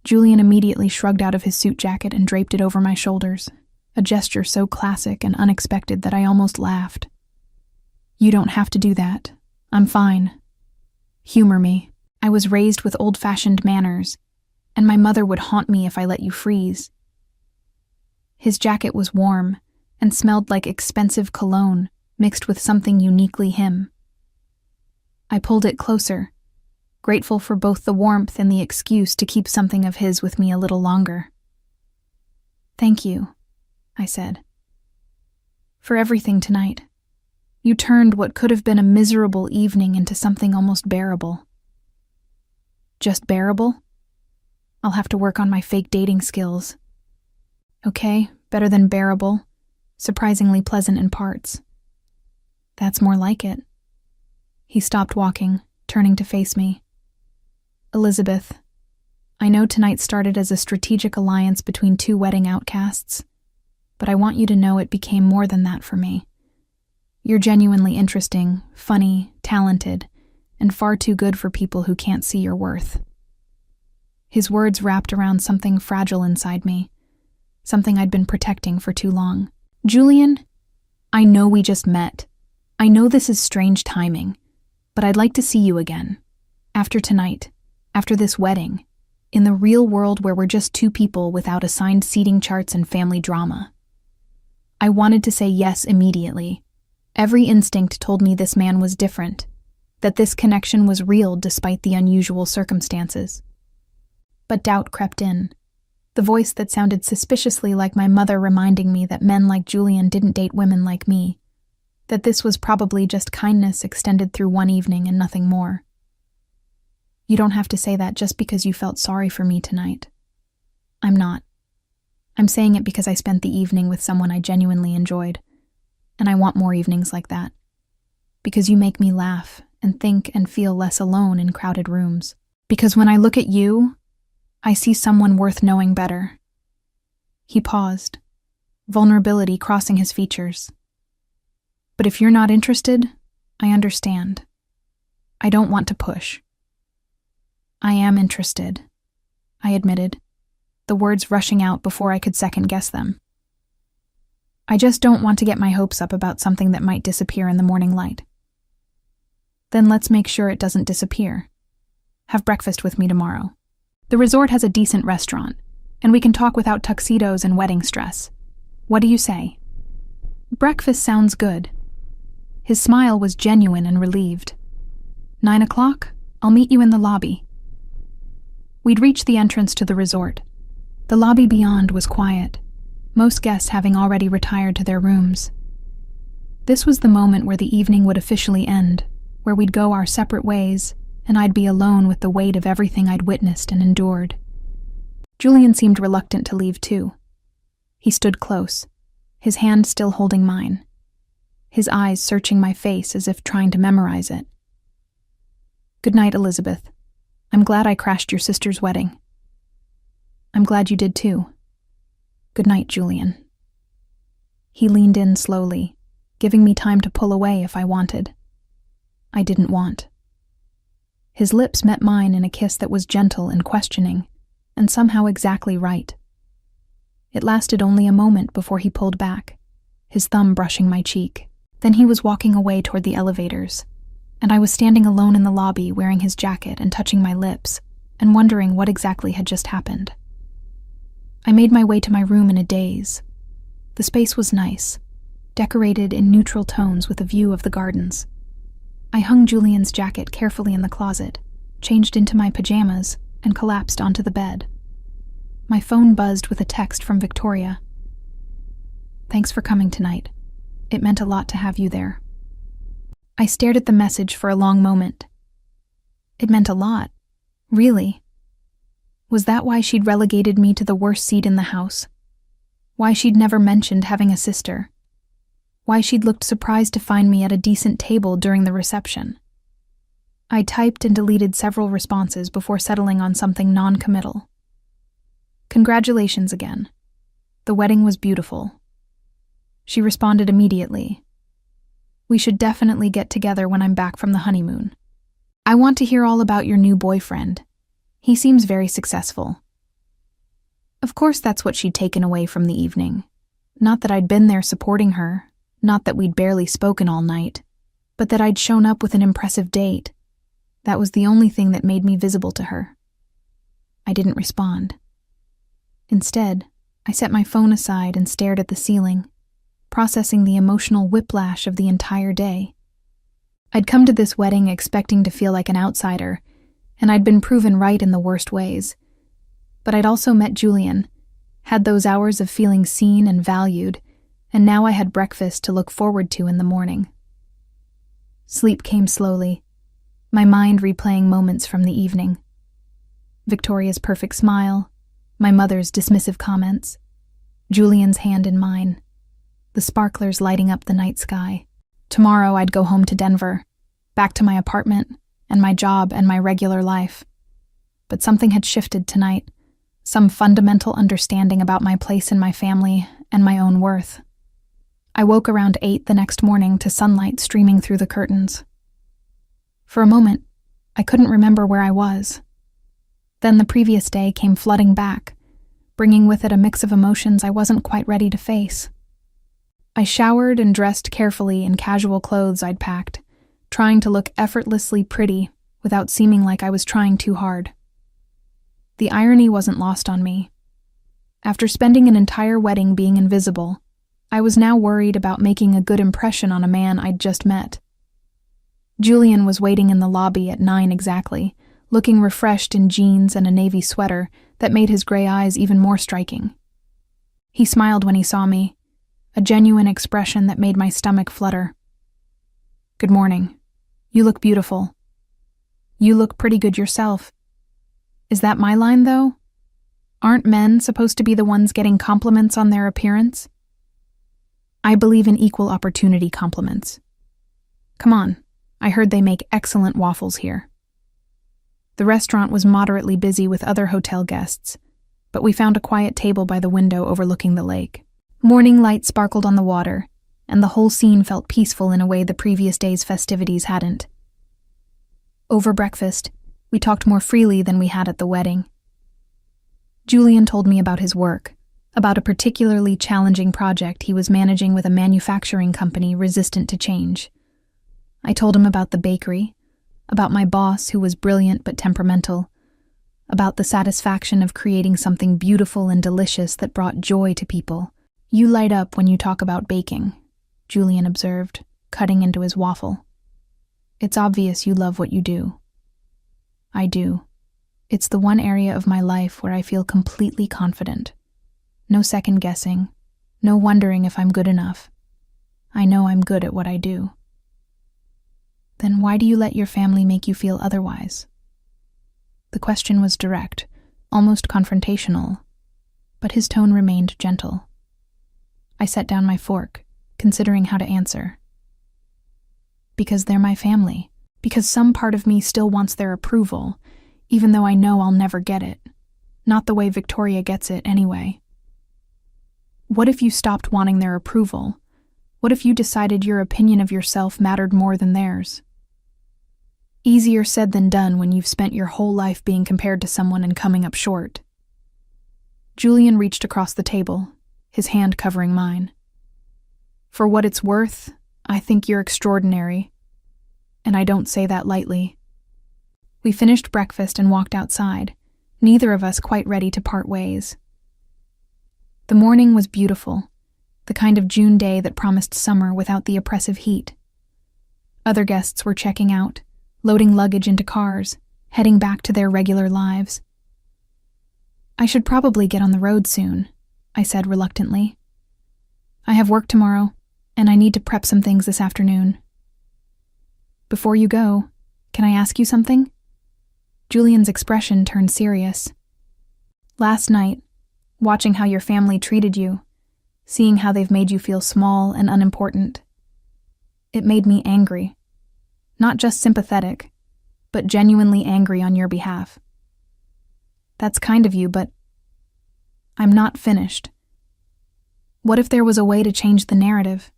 Julian immediately shrugged out of his suit jacket and draped it over my shoulders, a gesture so classic and unexpected that I almost laughed. "You don't have to do that. I'm fine. Humor me. I was raised with old-fashioned manners, and my mother would haunt me if I let you freeze." His jacket was warm and smelled like expensive cologne mixed with something uniquely him. I pulled it closer, grateful for both the warmth and the excuse to keep something of his with me a little longer. "Thank you," I said, "for everything tonight. You turned what could have been a miserable evening into something almost bearable." "Just bearable? I'll have to work on my fake dating skills." "Okay, better than bearable. Surprisingly pleasant in parts." "That's more like it." He stopped walking, turning to face me. "Elizabeth, I know tonight started as a strategic alliance between two wedding outcasts, but I want you to know it became more than that for me. You're genuinely interesting, funny, talented, and far too good for people who can't see your worth." His words wrapped around something fragile inside me, something I'd been protecting for too long. "Julian, I know we just met. I know this is strange timing, but I'd like to see you again. After tonight, after this wedding, in the real world where we're just two people without assigned seating charts and family drama." I wanted to say yes immediately. Every instinct told me this man was different, that this connection was real despite the unusual circumstances. But doubt crept in, the voice that sounded suspiciously like my mother reminding me that men like Julian didn't date women like me, that this was probably just kindness extended through one evening and nothing more. "You don't have to say that just because you felt sorry for me tonight. I'm not. I'm saying it because I spent the evening with someone I genuinely enjoyed, and I want more evenings like that. Because you make me laugh and think and feel less alone in crowded rooms. Because when I look at you, I see someone worth knowing better." He paused, vulnerability crossing his features. "But if you're not interested, I understand. I don't want to push." "I am interested," I admitted, the words rushing out before I could second-guess them. "I just don't want to get my hopes up about something that might disappear in the morning light." "Then let's make sure it doesn't disappear. Have breakfast with me tomorrow." The resort has a decent restaurant, and we can talk without tuxedos and wedding stress. What do you say?" "Breakfast sounds good." His smile was genuine and relieved. 9 o'clock? I'll meet you in the lobby." We'd reached the entrance to the resort. The lobby beyond was quiet, most guests having already retired to their rooms. This was the moment where the evening would officially end, where we'd go our separate ways, and I'd be alone with the weight of everything I'd witnessed and endured. Julian seemed reluctant to leave too. He stood close, his hand still holding mine, his eyes searching my face as if trying to memorize it. "Good night, Elizabeth. I'm glad I crashed your sister's wedding." "I'm glad you did too. Good night, Julian." He leaned in slowly, giving me time to pull away if I wanted. I didn't want. His lips met mine in a kiss that was gentle and questioning, and somehow exactly right. It lasted only a moment before he pulled back, his thumb brushing my cheek. Then he was walking away toward the elevators, and I was standing alone in the lobby wearing his jacket and touching my lips, and wondering what exactly had just happened. I made my way to my room in a daze. The space was nice, decorated in neutral tones with a view of the gardens. I hung Julian's jacket carefully in the closet, changed into my pajamas, and collapsed onto the bed. My phone buzzed with a text from Victoria. "Thanks for coming tonight. It meant a lot to have you there." I stared at the message for a long moment. It meant a lot. Really? Was that why she'd relegated me to the worst seat in the house? Why she'd never mentioned having a sister? Why she'd looked surprised to find me at a decent table during the reception? I typed and deleted several responses before settling on something non-committal. "Congratulations again. The wedding was beautiful." She responded immediately. "We should definitely get together when I'm back from the honeymoon. I want to hear all about your new boyfriend. He seems very successful." Of course that's what she'd taken away from the evening. Not that I'd been there supporting her, not that we'd barely spoken all night, but that I'd shown up with an impressive date. That was the only thing that made me visible to her. I didn't respond. Instead, I set my phone aside and stared at the ceiling, processing the emotional whiplash of the entire day. I'd come to this wedding expecting to feel like an outsider, and I'd been proven right in the worst ways. But I'd also met Julian, had those hours of feeling seen and valued, and now I had breakfast to look forward to in the morning. Sleep came slowly, my mind replaying moments from the evening. Victoria's perfect smile, my mother's dismissive comments, Julian's hand in mine, the sparklers lighting up the night sky. Tomorrow I'd go home to Denver, back to my apartment, and my job and my regular life. But something had shifted tonight, some fundamental understanding about my place in my family and my own worth. I woke around 8 the next morning to sunlight streaming through the curtains. For a moment, I couldn't remember where I was. Then the previous day came flooding back, bringing with it a mix of emotions I wasn't quite ready to face. I showered and dressed carefully in casual clothes I'd packed, trying to look effortlessly pretty without seeming like I was trying too hard. The irony wasn't lost on me. After spending an entire wedding being invisible, I was now worried about making a good impression on a man I'd just met. Julian was waiting in the lobby at 9 exactly, looking refreshed in jeans and a navy sweater that made his gray eyes even more striking. He smiled when he saw me, a genuine expression that made my stomach flutter. "Good morning. You look beautiful. You look pretty good yourself." Is that my line, though? Aren't men supposed to be the ones getting compliments on their appearance? I believe in equal opportunity compliments. "Come on, I heard they make excellent waffles here." The restaurant was moderately busy with other hotel guests, but we found a quiet table by the window overlooking the lake. Morning light sparkled on the water, and the whole scene felt peaceful in a way the previous day's festivities hadn't. Over breakfast, we talked more freely than we had at the wedding. Julian told me about his work, about a particularly challenging project he was managing with a manufacturing company resistant to change. I told him about the bakery, about my boss who was brilliant but temperamental, about the satisfaction of creating something beautiful and delicious that brought joy to people. You light up when you talk about baking, Julian observed, cutting into his waffle. It's obvious you love what you do. I do. It's the one area of my life where I feel completely confident. No second guessing, no wondering if I'm good enough. I know I'm good at what I do. Then why do you let your family make you feel otherwise? The question was direct, almost confrontational, but his tone remained gentle. I set down my fork, considering how to answer. Because they're my family. Because some part of me still wants their approval, even though I know I'll never get it. Not the way Victoria gets it, anyway. What if you stopped wanting their approval? What if you decided your opinion of yourself mattered more than theirs? Easier said than done when you've spent your whole life being compared to someone and coming up short. Julian reached across the table, his hand covering mine. For what it's worth, I think you're extraordinary. And I don't say that lightly. We finished breakfast and walked outside, neither of us quite ready to part ways. The morning was beautiful, the kind of June day that promised summer without the oppressive heat. Other guests were checking out, loading luggage into cars, heading back to their regular lives. I should probably get on the road soon, I said reluctantly. I have work tomorrow, and I need to prep some things this afternoon. Before you go, can I ask you something? Julian's expression turned serious. Last night, watching how your family treated you, seeing how they've made you feel small and unimportant, it made me angry. Not just sympathetic, but genuinely angry on your behalf. That's kind of you, but I'm not finished. What if there was a way to change the narrative?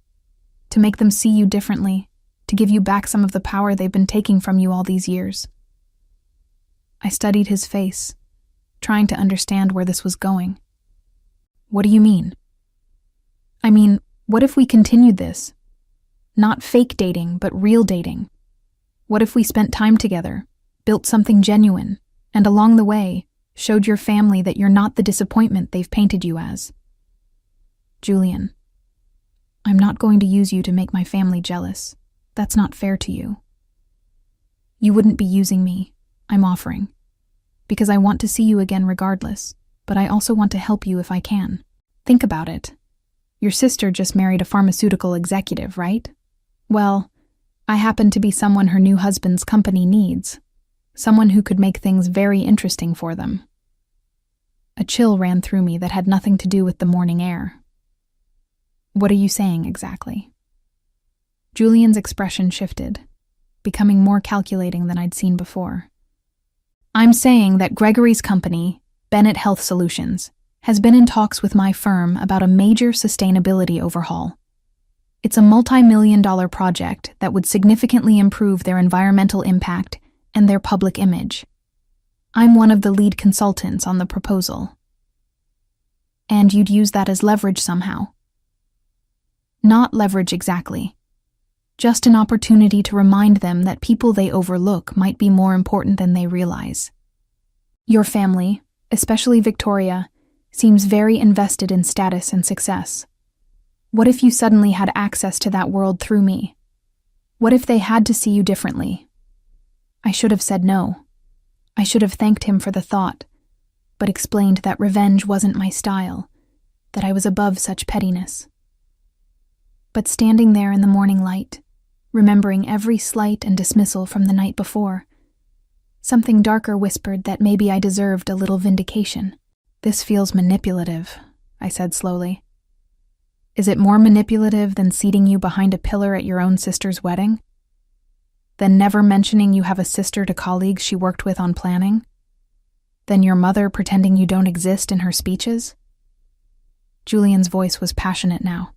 To make them see you differently? To give you back some of the power they've been taking from you all these years? I studied his face, trying to understand where this was going. What do you mean? I mean, what if we continued this? Not fake dating, but real dating. What if we spent time together, built something genuine, and along the way, showed your family that you're not the disappointment they've painted you as? Julian, I'm not going to use you to make my family jealous. That's not fair to you. You wouldn't be using me, I'm offering. Because I want to see you again regardless, but I also want to help you if I can. Think about it. Your sister just married a pharmaceutical executive, right? Well, I happen to be someone her new husband's company needs. Someone who could make things very interesting for them. A chill ran through me that had nothing to do with the morning air. What are you saying exactly? Julian's expression shifted, becoming more calculating than I'd seen before. I'm saying that Gregory's company, Bennett Health Solutions, has been in talks with my firm about a major sustainability overhaul. It's a multi-million-dollar project that would significantly improve their environmental impact and their public image. I'm one of the lead consultants on the proposal. And you'd use that as leverage somehow. Not leverage exactly. Just an opportunity to remind them that people they overlook might be more important than they realize. Your family, especially Victoria, seems very invested in status and success. What if you suddenly had access to that world through me? What if they had to see you differently? I should have said no. I should have thanked him for the thought, but explained that revenge wasn't my style, that I was above such pettiness. But standing there in the morning light, remembering every slight and dismissal from the night before, something darker whispered that maybe I deserved a little vindication. This feels manipulative, I said slowly. Is it more manipulative than seating you behind a pillar at your own sister's wedding? Than never mentioning you have a sister to colleagues she worked with on planning? Than your mother pretending you don't exist in her speeches? Julian's voice was passionate now.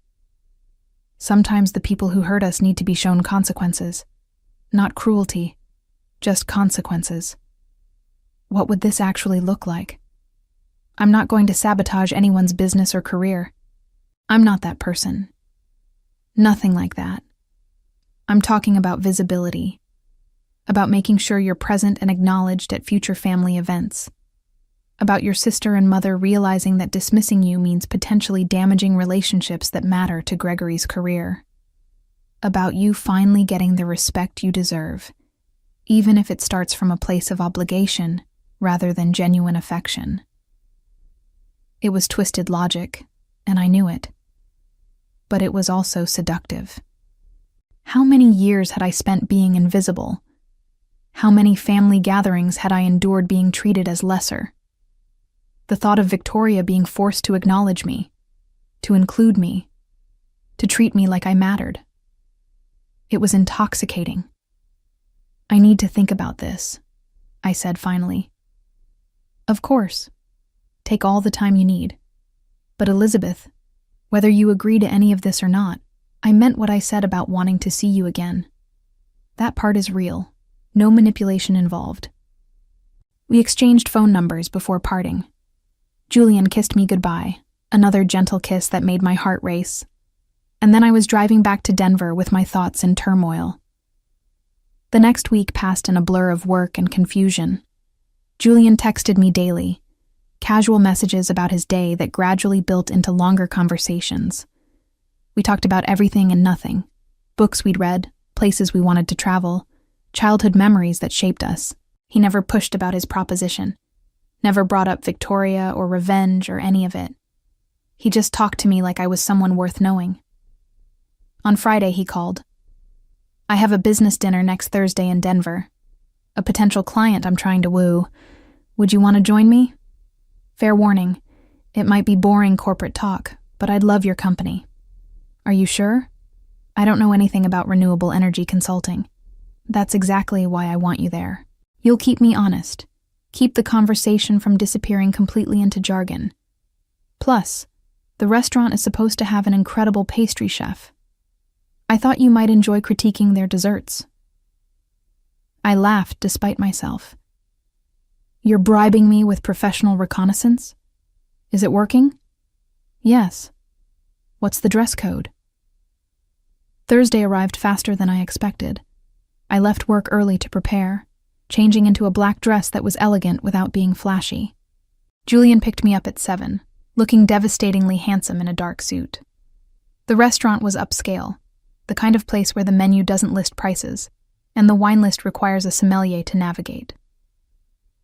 Sometimes the people who hurt us need to be shown consequences. Not cruelty, just consequences. What would this actually look like? I'm not going to sabotage anyone's business or career. I'm not that person. Nothing like that. I'm talking about visibility, about making sure you're present and acknowledged at future family events, About your sister and mother realizing that dismissing you means potentially damaging relationships that matter to Gregory's career. About you finally getting the respect you deserve, even if it starts from a place of obligation rather than genuine affection. It was twisted logic, and I knew it. But it was also seductive. How many years had I spent being invisible? How many family gatherings had I endured being treated as lesser? The thought of Victoria being forced to acknowledge me, to include me, to treat me like I mattered. It was intoxicating. I need to think about this, I said finally. Of course. Take all the time you need. But Elizabeth, whether you agree to any of this or not, I meant what I said about wanting to see you again. That part is real. No manipulation involved. We exchanged phone numbers before parting. Julian kissed me goodbye, another gentle kiss that made my heart race. And then I was driving back to Denver with my thoughts in turmoil. The next week passed in a blur of work and confusion. Julian texted me daily, casual messages about his day that gradually built into longer conversations. We talked about everything and nothing: books we'd read, places we wanted to travel, childhood memories that shaped us. He never pushed about his proposition, never brought up Victoria or revenge or any of it. He just talked to me like I was someone worth knowing. On Friday, he called. I have a business dinner next Thursday in Denver. A potential client I'm trying to woo. Would you want to join me? Fair warning, it might be boring corporate talk, but I'd love your company. Are you sure? I don't know anything about renewable energy consulting. That's exactly why I want you there. You'll keep me honest. Keep the conversation from disappearing completely into jargon. Plus, the restaurant is supposed to have an incredible pastry chef. I thought you might enjoy critiquing their desserts. I laughed despite myself. You're bribing me with professional reconnaissance? Is it working? Yes. What's the dress code? Thursday arrived faster than I expected. I left work early to prepare, changing into a black dress that was elegant without being flashy. Julian picked me up at 7, looking devastatingly handsome in a dark suit. The restaurant was upscale, the kind of place where the menu doesn't list prices, and the wine list requires a sommelier to navigate.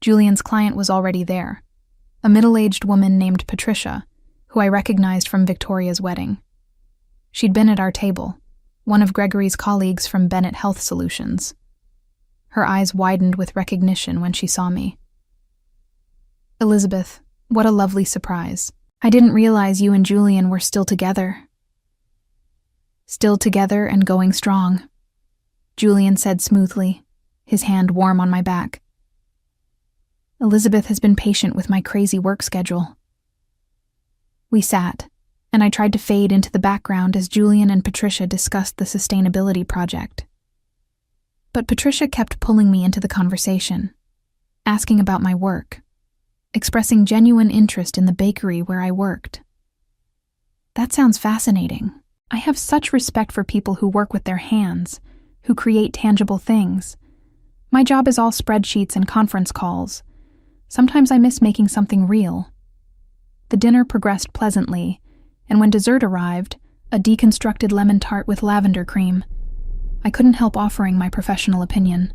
Julian's client was already there, a middle-aged woman named Patricia, who I recognized from Victoria's wedding. She'd been at our table, one of Gregory's colleagues from Bennett Health Solutions. Her eyes widened with recognition when she saw me. Elizabeth, what a lovely surprise. I didn't realize you and Julian were still together. Still together and going strong, Julian said smoothly, his hand warm on my back. Elizabeth has been patient with my crazy work schedule. We sat, and I tried to fade into the background as Julian and Patricia discussed the sustainability project. But Patricia kept pulling me into the conversation, asking about my work, expressing genuine interest in the bakery where I worked. That sounds fascinating. I have such respect for people who work with their hands, who create tangible things. My job is all spreadsheets and conference calls. Sometimes I miss making something real. The dinner progressed pleasantly, and when dessert arrived, a deconstructed lemon tart with lavender cream, I couldn't help offering my professional opinion.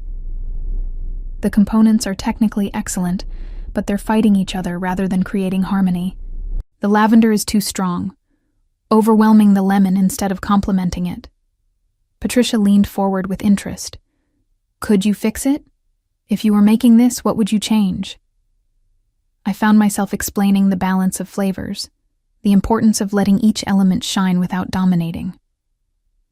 The components are technically excellent, but they're fighting each other rather than creating harmony. The lavender is too strong, overwhelming the lemon instead of complementing it. Patricia leaned forward with interest. Could you fix it? If you were making this, what would you change? I found myself explaining the balance of flavors, the importance of letting each element shine without dominating.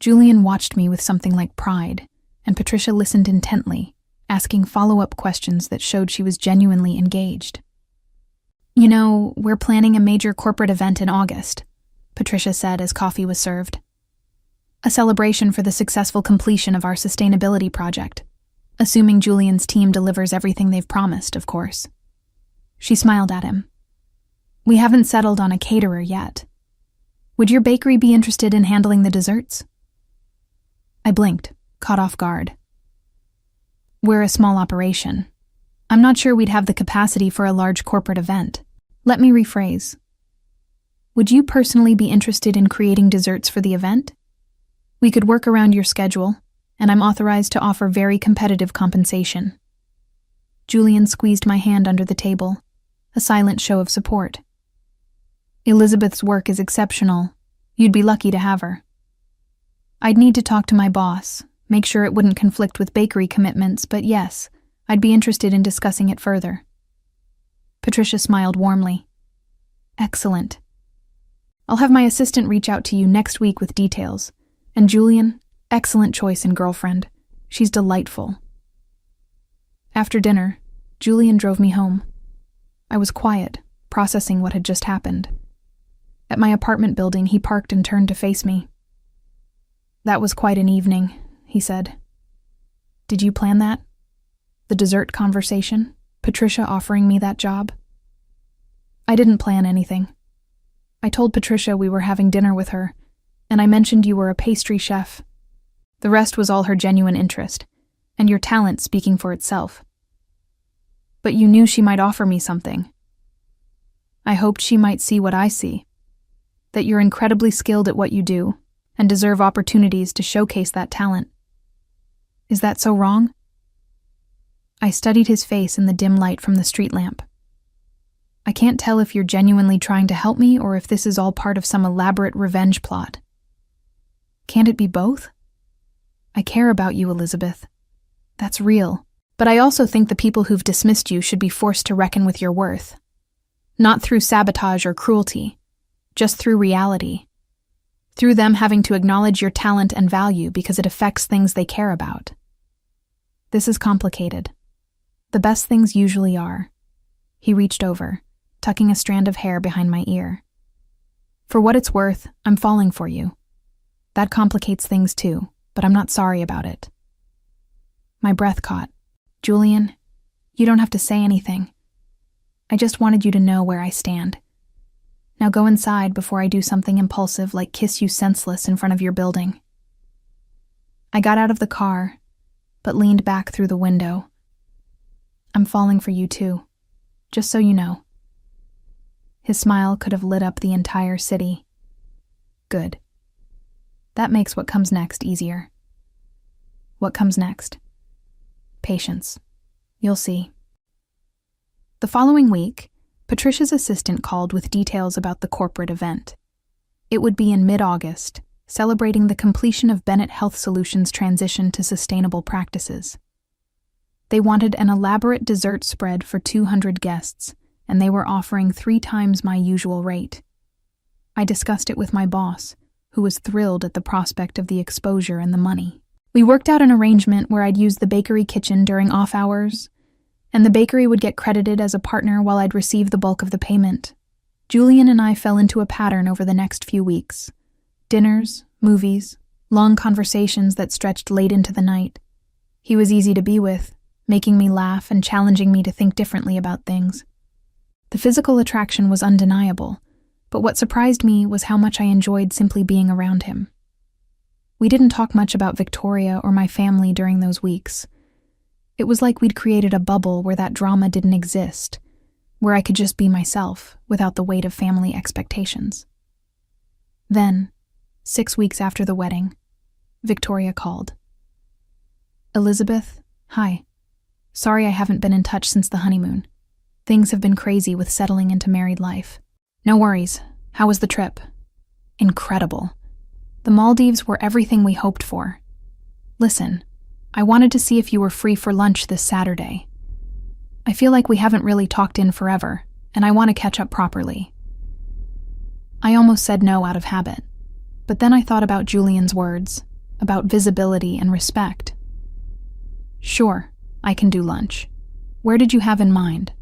Julian watched me with something like pride, and Patricia listened intently, asking follow-up questions that showed she was genuinely engaged. You know, we're planning a major corporate event in August, Patricia said as coffee was served. A celebration for the successful completion of our sustainability project, assuming Julian's team delivers everything they've promised, of course. She smiled at him. We haven't settled on a caterer yet. Would your bakery be interested in handling the desserts? I blinked, caught off guard. We're a small operation. I'm not sure we'd have the capacity for a large corporate event. Let me rephrase. Would you personally be interested in creating desserts for the event? We could work around your schedule, and I'm authorized to offer very competitive compensation. Julian squeezed my hand under the table, a silent show of support. Elizabeth's work is exceptional. You'd be lucky to have her. I'd need to talk to my boss, make sure it wouldn't conflict with bakery commitments, but yes, I'd be interested in discussing it further. Patricia smiled warmly. Excellent. I'll have my assistant reach out to you next week with details. And Julian, excellent choice in girlfriend. She's delightful. After dinner, Julian drove me home. I was quiet, processing what had just happened. At my apartment building, he parked and turned to face me. That was quite an evening, he said. Did you plan that? The dessert conversation? Patricia offering me that job? I didn't plan anything. I told Patricia we were having dinner with her, and I mentioned you were a pastry chef. The rest was all her genuine interest, and your talent speaking for itself. But you knew she might offer me something. I hoped she might see what I see, that you're incredibly skilled at what you do, and deserve opportunities to showcase that talent. Is that so wrong? I studied his face in the dim light from the street lamp. I can't tell if you're genuinely trying to help me or if this is all part of some elaborate revenge plot. Can't it be both? I care about you, Elizabeth. That's real. But I also think the people who've dismissed you should be forced to reckon with your worth. Not through sabotage or cruelty, just through reality. Through them having to acknowledge your talent and value because it affects things they care about. This is complicated. The best things usually are. He reached over, tucking a strand of hair behind my ear. For what it's worth, I'm falling for you. That complicates things too, but I'm not sorry about it. My breath caught. Julian, you don't have to say anything. I just wanted you to know where I stand. Now go inside before I do something impulsive like kiss you senseless in front of your building. I got out of the car, but leaned back through the window. I'm falling for you too, just so you know. His smile could have lit up the entire city. Good. That makes what comes next easier. What comes next? Patience. You'll see. The following week, Patricia's assistant called with details about the corporate event. It would be in mid-August, celebrating the completion of Bennett Health Solutions' transition to sustainable practices. They wanted an elaborate dessert spread for 200 guests, and they were offering 3 times my usual rate. I discussed it with my boss, who was thrilled at the prospect of the exposure and the money. We worked out an arrangement where I'd use the bakery kitchen during off hours, and the bakery would get credited as a partner while I'd receive the bulk of the payment. Julian and I fell into a pattern over the next few weeks. Dinners, movies, long conversations that stretched late into the night. He was easy to be with, making me laugh and challenging me to think differently about things. The physical attraction was undeniable, but what surprised me was how much I enjoyed simply being around him. We didn't talk much about Victoria or my family during those weeks. It was like we'd created a bubble where that drama didn't exist, where I could just be myself without the weight of family expectations. Then, 6 weeks after the wedding, Victoria called. Elizabeth, hi. Sorry I haven't been in touch since the honeymoon. Things have been crazy with settling into married life. No worries. How was the trip? Incredible. The Maldives were everything we hoped for. Listen, I wanted to see if you were free for lunch this Saturday. I feel like we haven't really talked in forever, and I want to catch up properly. I almost said no out of habit, but then I thought about Julian's words, about visibility and respect. Sure, I can do lunch. Where did you have in mind?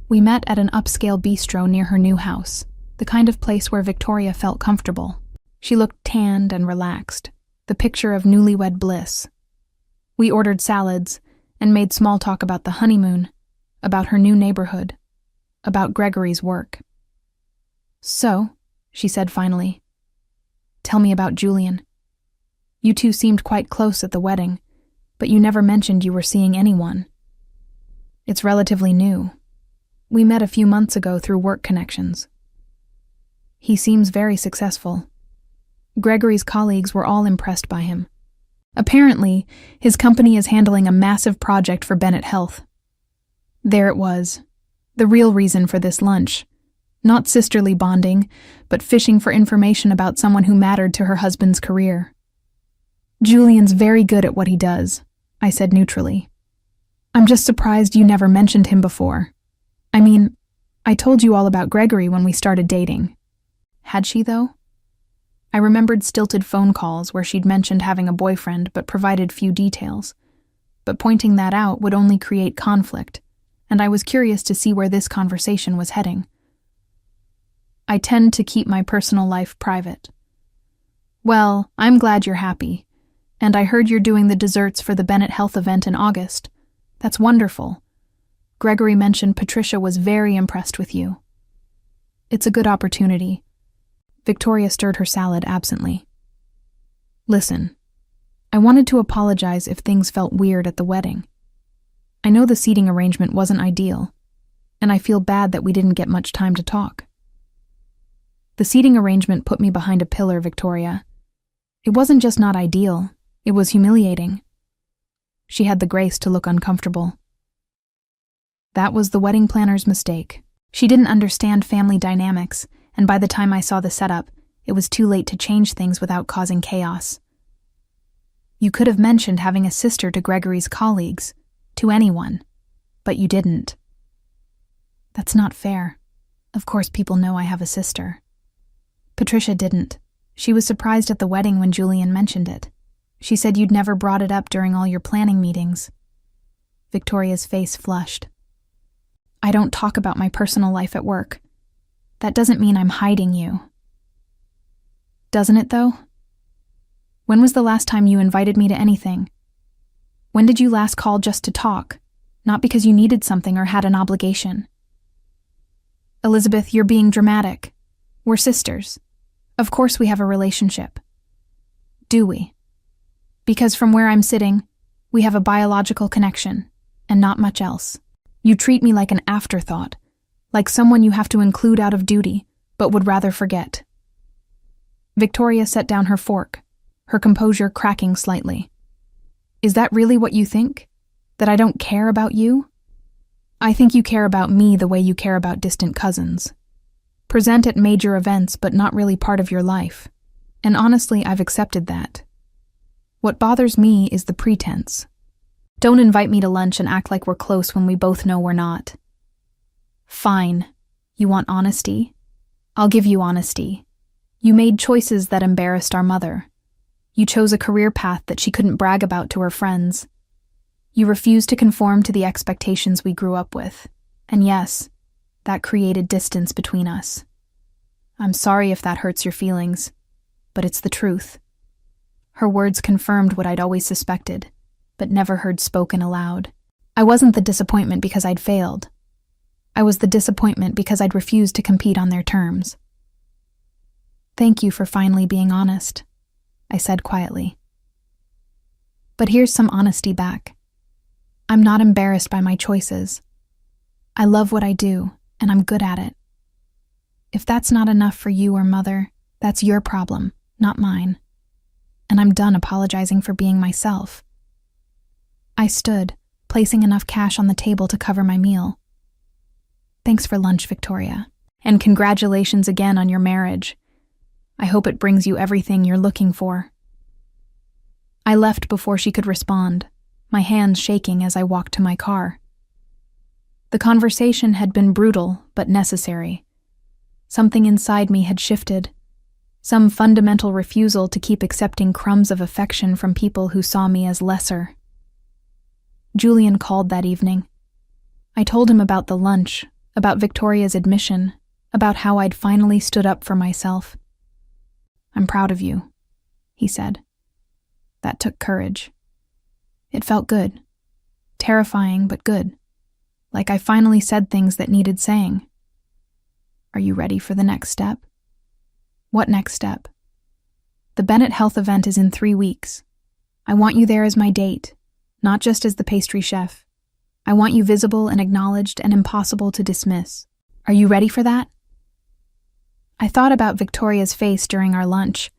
We met at an upscale bistro near her new house, the kind of place where Victoria felt comfortable. She looked tanned and relaxed, the picture of newlywed bliss. We ordered salads and made small talk about the honeymoon, about her new neighborhood, about Gregory's work. So, she said finally, tell me about Julian. You two seemed quite close at the wedding, but you never mentioned you were seeing anyone. It's relatively new. We met a few months ago through work connections. He seems very successful. Gregory's colleagues were all impressed by him. Apparently, his company is handling a massive project for Bennett Health. There it was, the real reason for this lunch. Not sisterly bonding, but fishing for information about someone who mattered to her husband's career. Julian's very good at what he does, I said neutrally. I'm just surprised you never mentioned him before. I mean, I told you all about Gregory when we started dating. Had she, though? I remembered stilted phone calls where she'd mentioned having a boyfriend but provided few details. But pointing that out would only create conflict, and I was curious to see where this conversation was heading. I tend to keep my personal life private. Well, I'm glad you're happy, and I heard you're doing the desserts for the Bennett Health event in August. That's wonderful. Gregory mentioned Patricia was very impressed with you. It's a good opportunity. Victoria stirred her salad absently. Listen, I wanted to apologize if things felt weird at the wedding. I know the seating arrangement wasn't ideal, and I feel bad that we didn't get much time to talk. The seating arrangement put me behind a pillar, Victoria. It wasn't just not ideal, it was humiliating. She had the grace to look uncomfortable. That was the wedding planner's mistake. She didn't understand family dynamics, and by the time I saw the setup, it was too late to change things without causing chaos. You could have mentioned having a sister to Gregory's colleagues, to anyone, but you didn't. That's not fair. Of course people know I have a sister. Patricia didn't. She was surprised at the wedding when Julian mentioned it. She said you'd never brought it up during all your planning meetings. Victoria's face flushed. I don't talk about my personal life at work. That doesn't mean I'm hiding you. Doesn't it, though? When was the last time you invited me to anything? When did you last call just to talk, not because you needed something or had an obligation? Elizabeth, you're being dramatic. We're sisters. Of course we have a relationship. Do we? Because from where I'm sitting, we have a biological connection, and not much else. You treat me like an afterthought, like someone you have to include out of duty, but would rather forget. Victoria set down her fork, her composure cracking slightly. Is that really what you think? That I don't care about you? I think you care about me the way you care about distant cousins. Present at major events, but not really part of your life. And honestly, I've accepted that. What bothers me is the pretense. Don't invite me to lunch and act like we're close when we both know we're not. Fine. You want honesty? I'll give you honesty. You made choices that embarrassed our mother. You chose a career path that she couldn't brag about to her friends. You refused to conform to the expectations we grew up with. And yes, that created distance between us. I'm sorry if that hurts your feelings, but it's the truth. Her words confirmed what I'd always suspected, but never heard spoken aloud. I wasn't the disappointment because I'd failed. I was the disappointment because I'd refused to compete on their terms. Thank you for finally being honest, I said quietly. But here's some honesty back. I'm not embarrassed by my choices. I love what I do, and I'm good at it. If that's not enough for you or Mother, that's your problem, not mine. And I'm done apologizing for being myself. I stood, placing enough cash on the table to cover my meal. Thanks for lunch, Victoria. And congratulations again on your marriage. I hope it brings you everything you're looking for. I left before she could respond, my hands shaking as I walked to my car. The conversation had been brutal, but necessary. Something inside me had shifted. Some fundamental refusal to keep accepting crumbs of affection from people who saw me as lesser. Julian called that evening. I told him about the lunch, about Victoria's admission, about how I'd finally stood up for myself. I'm proud of you, he said. That took courage. It felt good. Terrifying, but good. Like I finally said things that needed saying. Are you ready for the next step? What next step? The Bennett Health event is in 3 weeks. I want you there as my date, not just as the pastry chef. I want you visible and acknowledged and impossible to dismiss. Are you ready for that? I thought about Victoria's face during our lunch,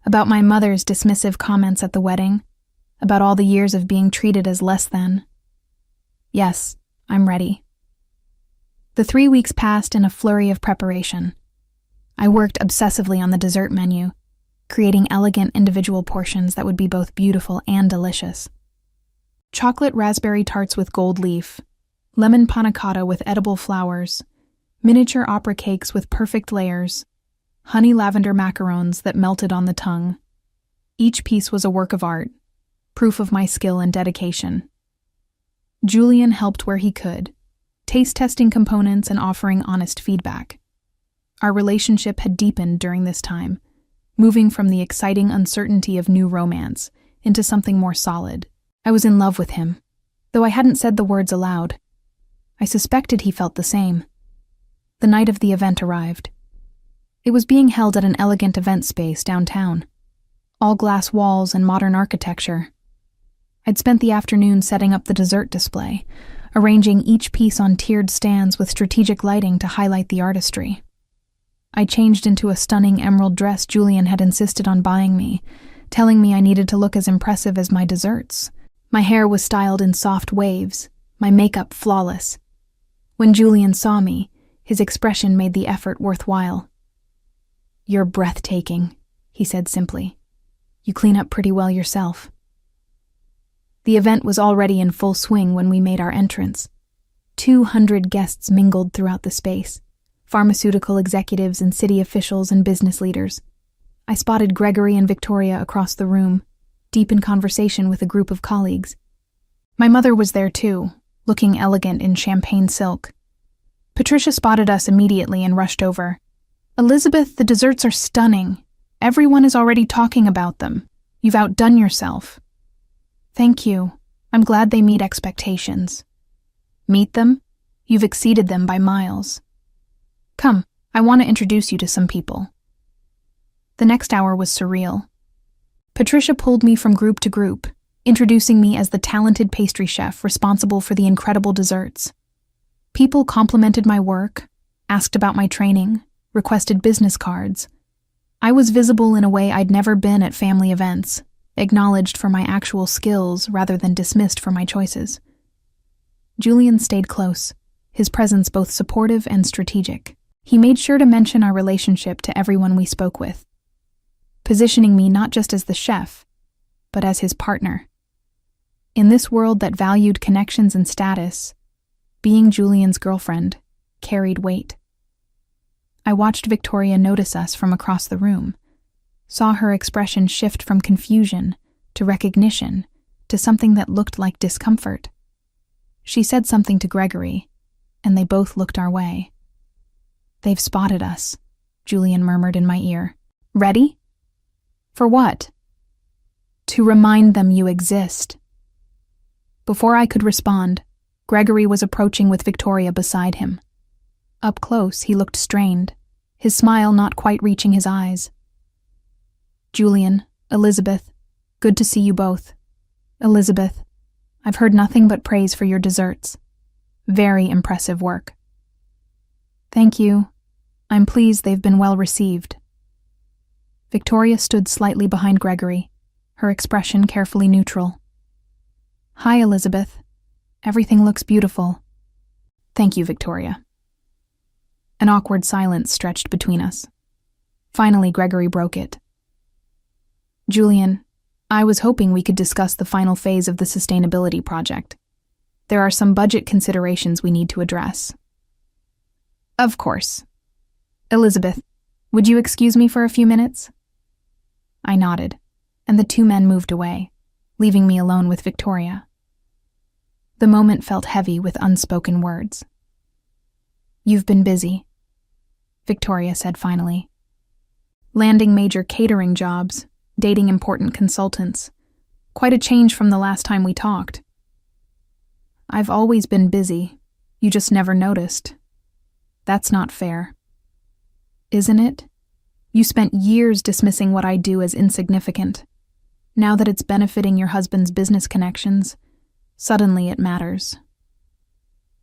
about my mother's dismissive comments at the wedding, about all the years of being treated as less than. Yes, I'm ready. The 3 weeks passed in a flurry of preparation. I worked obsessively on the dessert menu, creating elegant individual portions that would be both beautiful and delicious. Chocolate raspberry tarts with gold leaf, lemon panna cotta with edible flowers, miniature opera cakes with perfect layers, honey lavender macarons that melted on the tongue. Each piece was a work of art, proof of my skill and dedication. Julian helped where he could, taste-testing components and offering honest feedback. Our relationship had deepened during this time, moving from the exciting uncertainty of new romance into something more solid. I was in love with him, though I hadn't said the words aloud. I suspected he felt the same. The night of the event arrived. It was being held at an elegant event space downtown, all glass walls and modern architecture. I'd spent the afternoon setting up the dessert display, arranging each piece on tiered stands with strategic lighting to highlight the artistry. I changed into a stunning emerald dress Julian had insisted on buying me, telling me I needed to look as impressive as my desserts. My hair was styled in soft waves, my makeup flawless. When Julian saw me, his expression made the effort worthwhile. "You're breathtaking," he said simply. "You clean up pretty well yourself." The event was already in full swing when we made our entrance. 200 guests mingled throughout the space, pharmaceutical executives and city officials and business leaders. I spotted Gregory and Victoria across the room, deep in conversation with a group of colleagues. My mother was there too, looking elegant in champagne silk. Patricia spotted us immediately and rushed over. "Elizabeth, the desserts are stunning. Everyone is already talking about them. You've outdone yourself." "Thank you. I'm glad they meet expectations." "Meet them? You've exceeded them by miles. Come, I want to introduce you to some people." The next hour was surreal. Patricia pulled me from group to group, introducing me as the talented pastry chef responsible for the incredible desserts. People complimented my work, asked about my training, requested business cards. I was visible in a way I'd never been at family events, acknowledged for my actual skills rather than dismissed for my choices. Julian stayed close, his presence both supportive and strategic. He made sure to mention our relationship to everyone we spoke with, positioning me not just as the chef, but as his partner. In this world that valued connections and status, being Julian's girlfriend carried weight. I watched Victoria notice us from across the room, saw her expression shift from confusion to recognition to something that looked like discomfort. She said something to Gregory, and they both looked our way. "They've spotted us," Julian murmured in my ear. "Ready?" "For what?" "To remind them you exist." Before I could respond, Gregory was approaching with Victoria beside him. Up close, he looked strained, his smile not quite reaching his eyes. "Julian, Elizabeth, good to see you both. Elizabeth, I've heard nothing but praise for your desserts. Very impressive work." "Thank you. I'm pleased they've been well received." Victoria stood slightly behind Gregory, her expression carefully neutral. "Hi, Elizabeth. Everything looks beautiful." "Thank you, Victoria." An awkward silence stretched between us. Finally, Gregory broke it. "Julian, I was hoping we could discuss the final phase of the sustainability project. There are some budget considerations we need to address." "Of course. Elizabeth, would you excuse me for a few minutes?" I nodded, and the two men moved away, leaving me alone with Victoria. The moment felt heavy with unspoken words. "You've been busy," Victoria said finally. "Landing major catering jobs, dating important consultants. Quite a change from the last time we talked." "I've always been busy. You just never noticed. That's not fair." "Isn't it? You spent years dismissing what I do as insignificant. Now that it's benefiting your husband's business connections, suddenly it matters."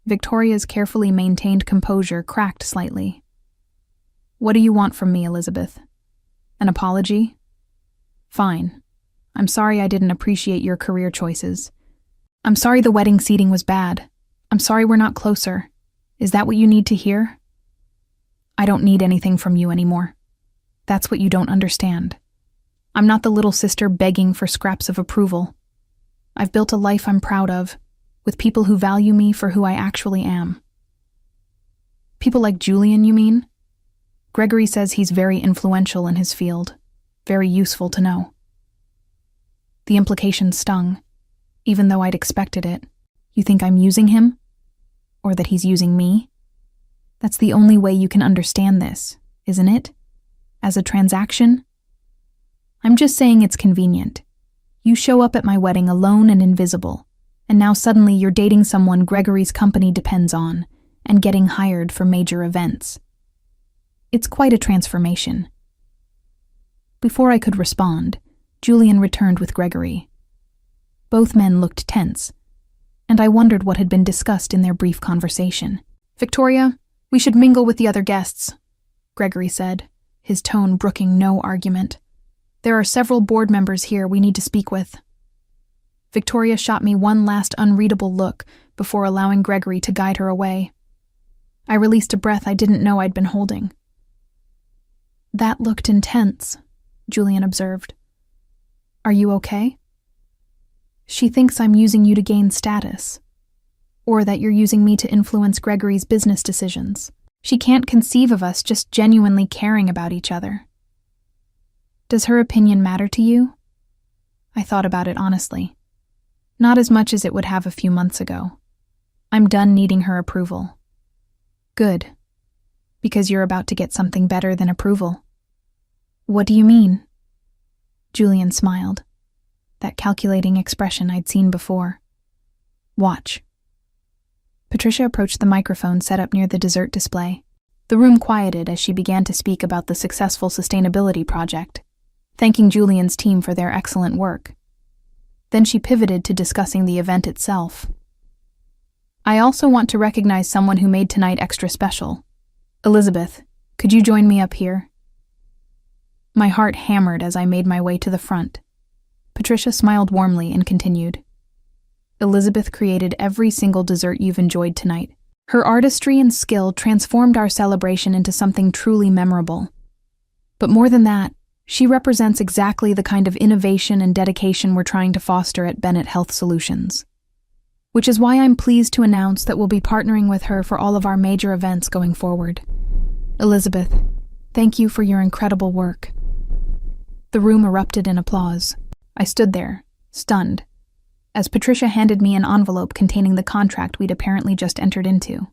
Victoria's carefully maintained composure cracked slightly. "What do you want from me, Elizabeth? An apology? Fine. I'm sorry I didn't appreciate your career choices. I'm sorry the wedding seating was bad. I'm sorry we're not closer. Is that what you need to hear? I don't need anything from you anymore. That's what you don't understand. I'm not the little sister begging for scraps of approval. I've built a life I'm proud of, with people who value me for who I actually am." "People like Julian, you mean?" "Gregory says he's very influential in his field. Very useful to know." The implication stung, even though I'd expected it. "You think I'm using him? Or that he's using me? That's the only way you can understand this, isn't it? As a transaction? I'm just saying it's convenient. You show up at my wedding alone and invisible, and now suddenly you're dating someone Gregory's company depends on and getting hired for major events. It's quite a transformation." Before I could respond, Julian returned with Gregory. Both men looked tense, and I wondered what had been discussed in their brief conversation. "Victoria, we should mingle with the other guests," Gregory said, his tone brooking no argument. "There are several board members here we need to speak with." Victoria shot me one last unreadable look before allowing Gregory to guide her away. I released a breath I didn't know I'd been holding. "That looked intense," Julian observed. "Are you okay?" "She thinks I'm using you to gain status, or that you're using me to influence Gregory's business decisions. She can't conceive of us just genuinely caring about each other." "Does her opinion matter to you?" I thought about it honestly. Not as much as it would have a few months ago. I'm done needing her approval. "Good. Because you're about to get something better than approval." "What do you mean?" Julian smiled, that calculating expression I'd seen before. "Watch." Patricia approached the microphone set up near the dessert display. The room quieted as she began to speak about the successful sustainability project, thanking Julian's team for their excellent work. Then she pivoted to discussing the event itself. "I also want to recognize someone who made tonight extra special. Elizabeth, could you join me up here?" My heart hammered as I made my way to the front. Patricia smiled warmly and continued. "Elizabeth created every single dessert you've enjoyed tonight. Her artistry and skill transformed our celebration into something truly memorable. But more than that, she represents exactly the kind of innovation and dedication we're trying to foster at Bennett Health Solutions. Which is why I'm pleased to announce that we'll be partnering with her for all of our major events going forward. Elizabeth, thank you for your incredible work." The room erupted in applause. I stood there, stunned, as Patricia handed me an envelope containing the contract we'd apparently just entered into.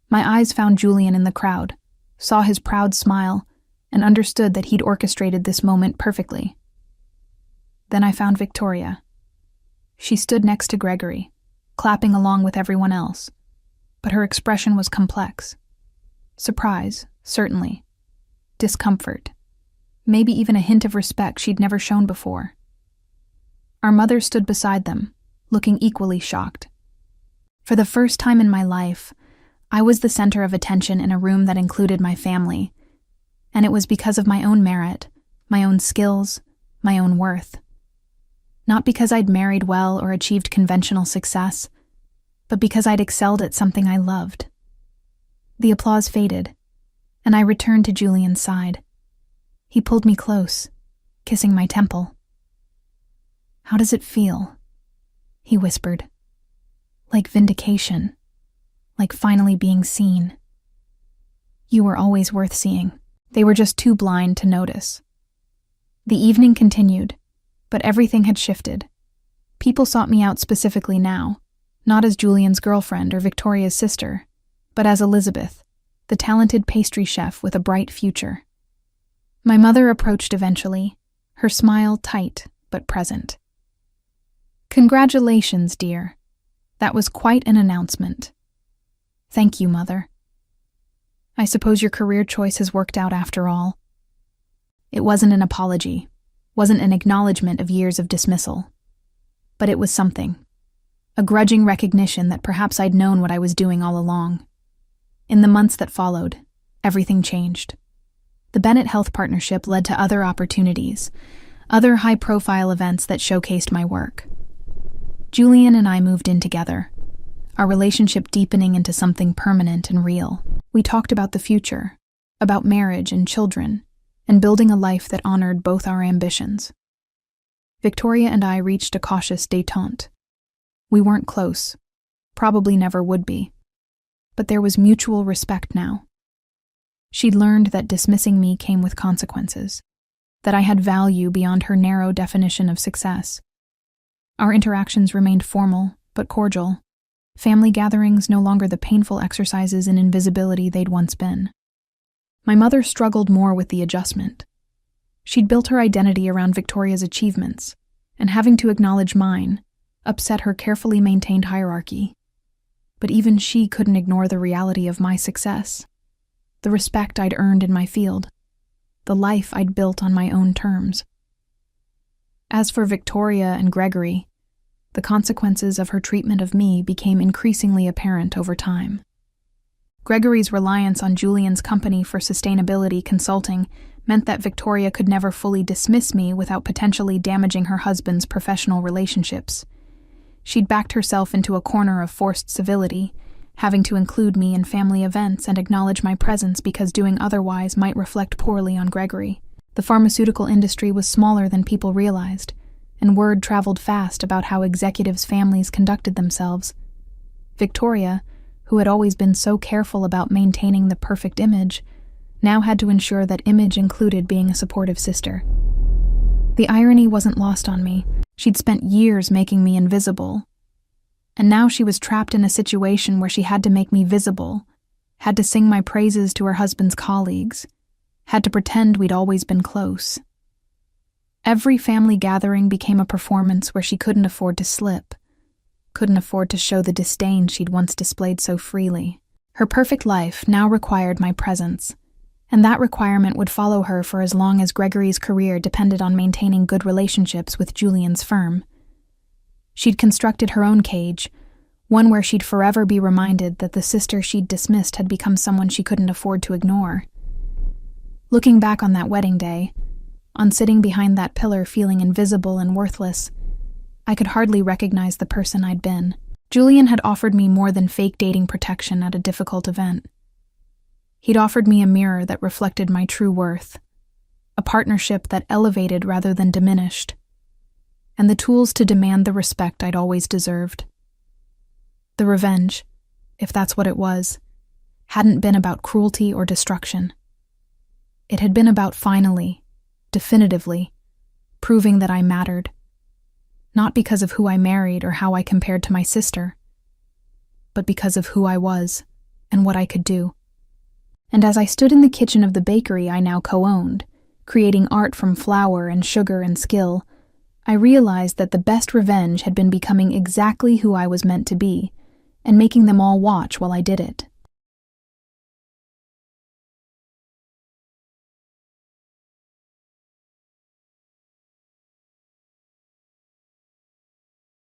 My eyes found Julian in the crowd, saw his proud smile, and understood that he'd orchestrated this moment perfectly. Then I found Victoria. She stood next to Gregory, clapping along with everyone else, but her expression was complex. Surprise, certainly. Discomfort. Maybe even a hint of respect she'd never shown before. Our mother stood beside them, looking equally shocked. For the first time in my life, I was the center of attention in a room that included my family, and it was because of my own merit, my own skills, my own worth. Not because I'd married well or achieved conventional success, but because I'd excelled at something I loved. The applause faded, and I returned to Julian's side. He pulled me close, kissing my temple. "How does it feel?" he whispered. "Like vindication, like finally being seen. You were always worth seeing. They were just too blind to notice." The evening continued, but everything had shifted. People sought me out specifically now, not as Julian's girlfriend or Victoria's sister, but as Elizabeth, the talented pastry chef with a bright future. My mother approached eventually, her smile tight but present. "Congratulations, dear. That was quite an announcement." "Thank you, Mother. I suppose your career choice has worked out after all." It wasn't an apology, wasn't an acknowledgement of years of dismissal. But it was something. a grudging recognition that perhaps I'd known what I was doing all along. In the months that followed, everything changed. The Bennett Health Partnership led to other opportunities, other high-profile events that showcased my work. Julian and I moved in together, our relationship deepening into something permanent and real. We talked about the future, about marriage and children, and building a life that honored both our ambitions. Victoria and I reached a cautious détente. We weren't close, probably never would be, but there was mutual respect now. She'd learned that dismissing me came with consequences, that I had value beyond her narrow definition of success. Our interactions remained formal, but cordial, family gatherings no longer the painful exercises in invisibility they'd once been. My mother struggled more with the adjustment. She'd built her identity around Victoria's achievements, and having to acknowledge mine upset her carefully maintained hierarchy. But even she couldn't ignore the reality of my success, the respect I'd earned in my field, the life I'd built on my own terms. As for Victoria and Gregory, the consequences of her treatment of me became increasingly apparent over time. Gregory's reliance on Julian's company for sustainability consulting meant that Victoria could never fully dismiss me without potentially damaging her husband's professional relationships. She'd backed herself into a corner of forced civility, having to include me in family events and acknowledge my presence because doing otherwise might reflect poorly on Gregory. The pharmaceutical industry was smaller than people realized, and word traveled fast about how executives' families conducted themselves. Victoria, who had always been so careful about maintaining the perfect image, now had to ensure that image included being a supportive sister. The irony wasn't lost on me. She'd spent years making me invisible, and now she was trapped in a situation where she had to make me visible, had to sing my praises to her husband's colleagues, had to pretend we'd always been close. Every family gathering became a performance where she couldn't afford to slip, couldn't afford to show the disdain she'd once displayed so freely. Her perfect life now required my presence, and that requirement would follow her for as long as Gregory's career depended on maintaining good relationships with Julian's firm. She'd constructed her own cage, one where she'd forever be reminded that the sister she'd dismissed had become someone she couldn't afford to ignore. Looking back on that wedding day, on sitting behind that pillar feeling invisible and worthless, I could hardly recognize the person I'd been. Julian had offered me more than fake dating protection at a difficult event. He'd offered me a mirror that reflected my true worth, a partnership that elevated rather than diminished, and the tools to demand the respect I'd always deserved. The revenge, if that's what it was, hadn't been about cruelty or destruction. It had been about finally, definitively, proving that I mattered, not because of who I married or how I compared to my sister, but because of who I was and what I could do. And as I stood in the kitchen of the bakery I now co-owned, creating art from flour and sugar and skill, I realized that the best revenge had been becoming exactly who I was meant to be, and making them all watch while I did it.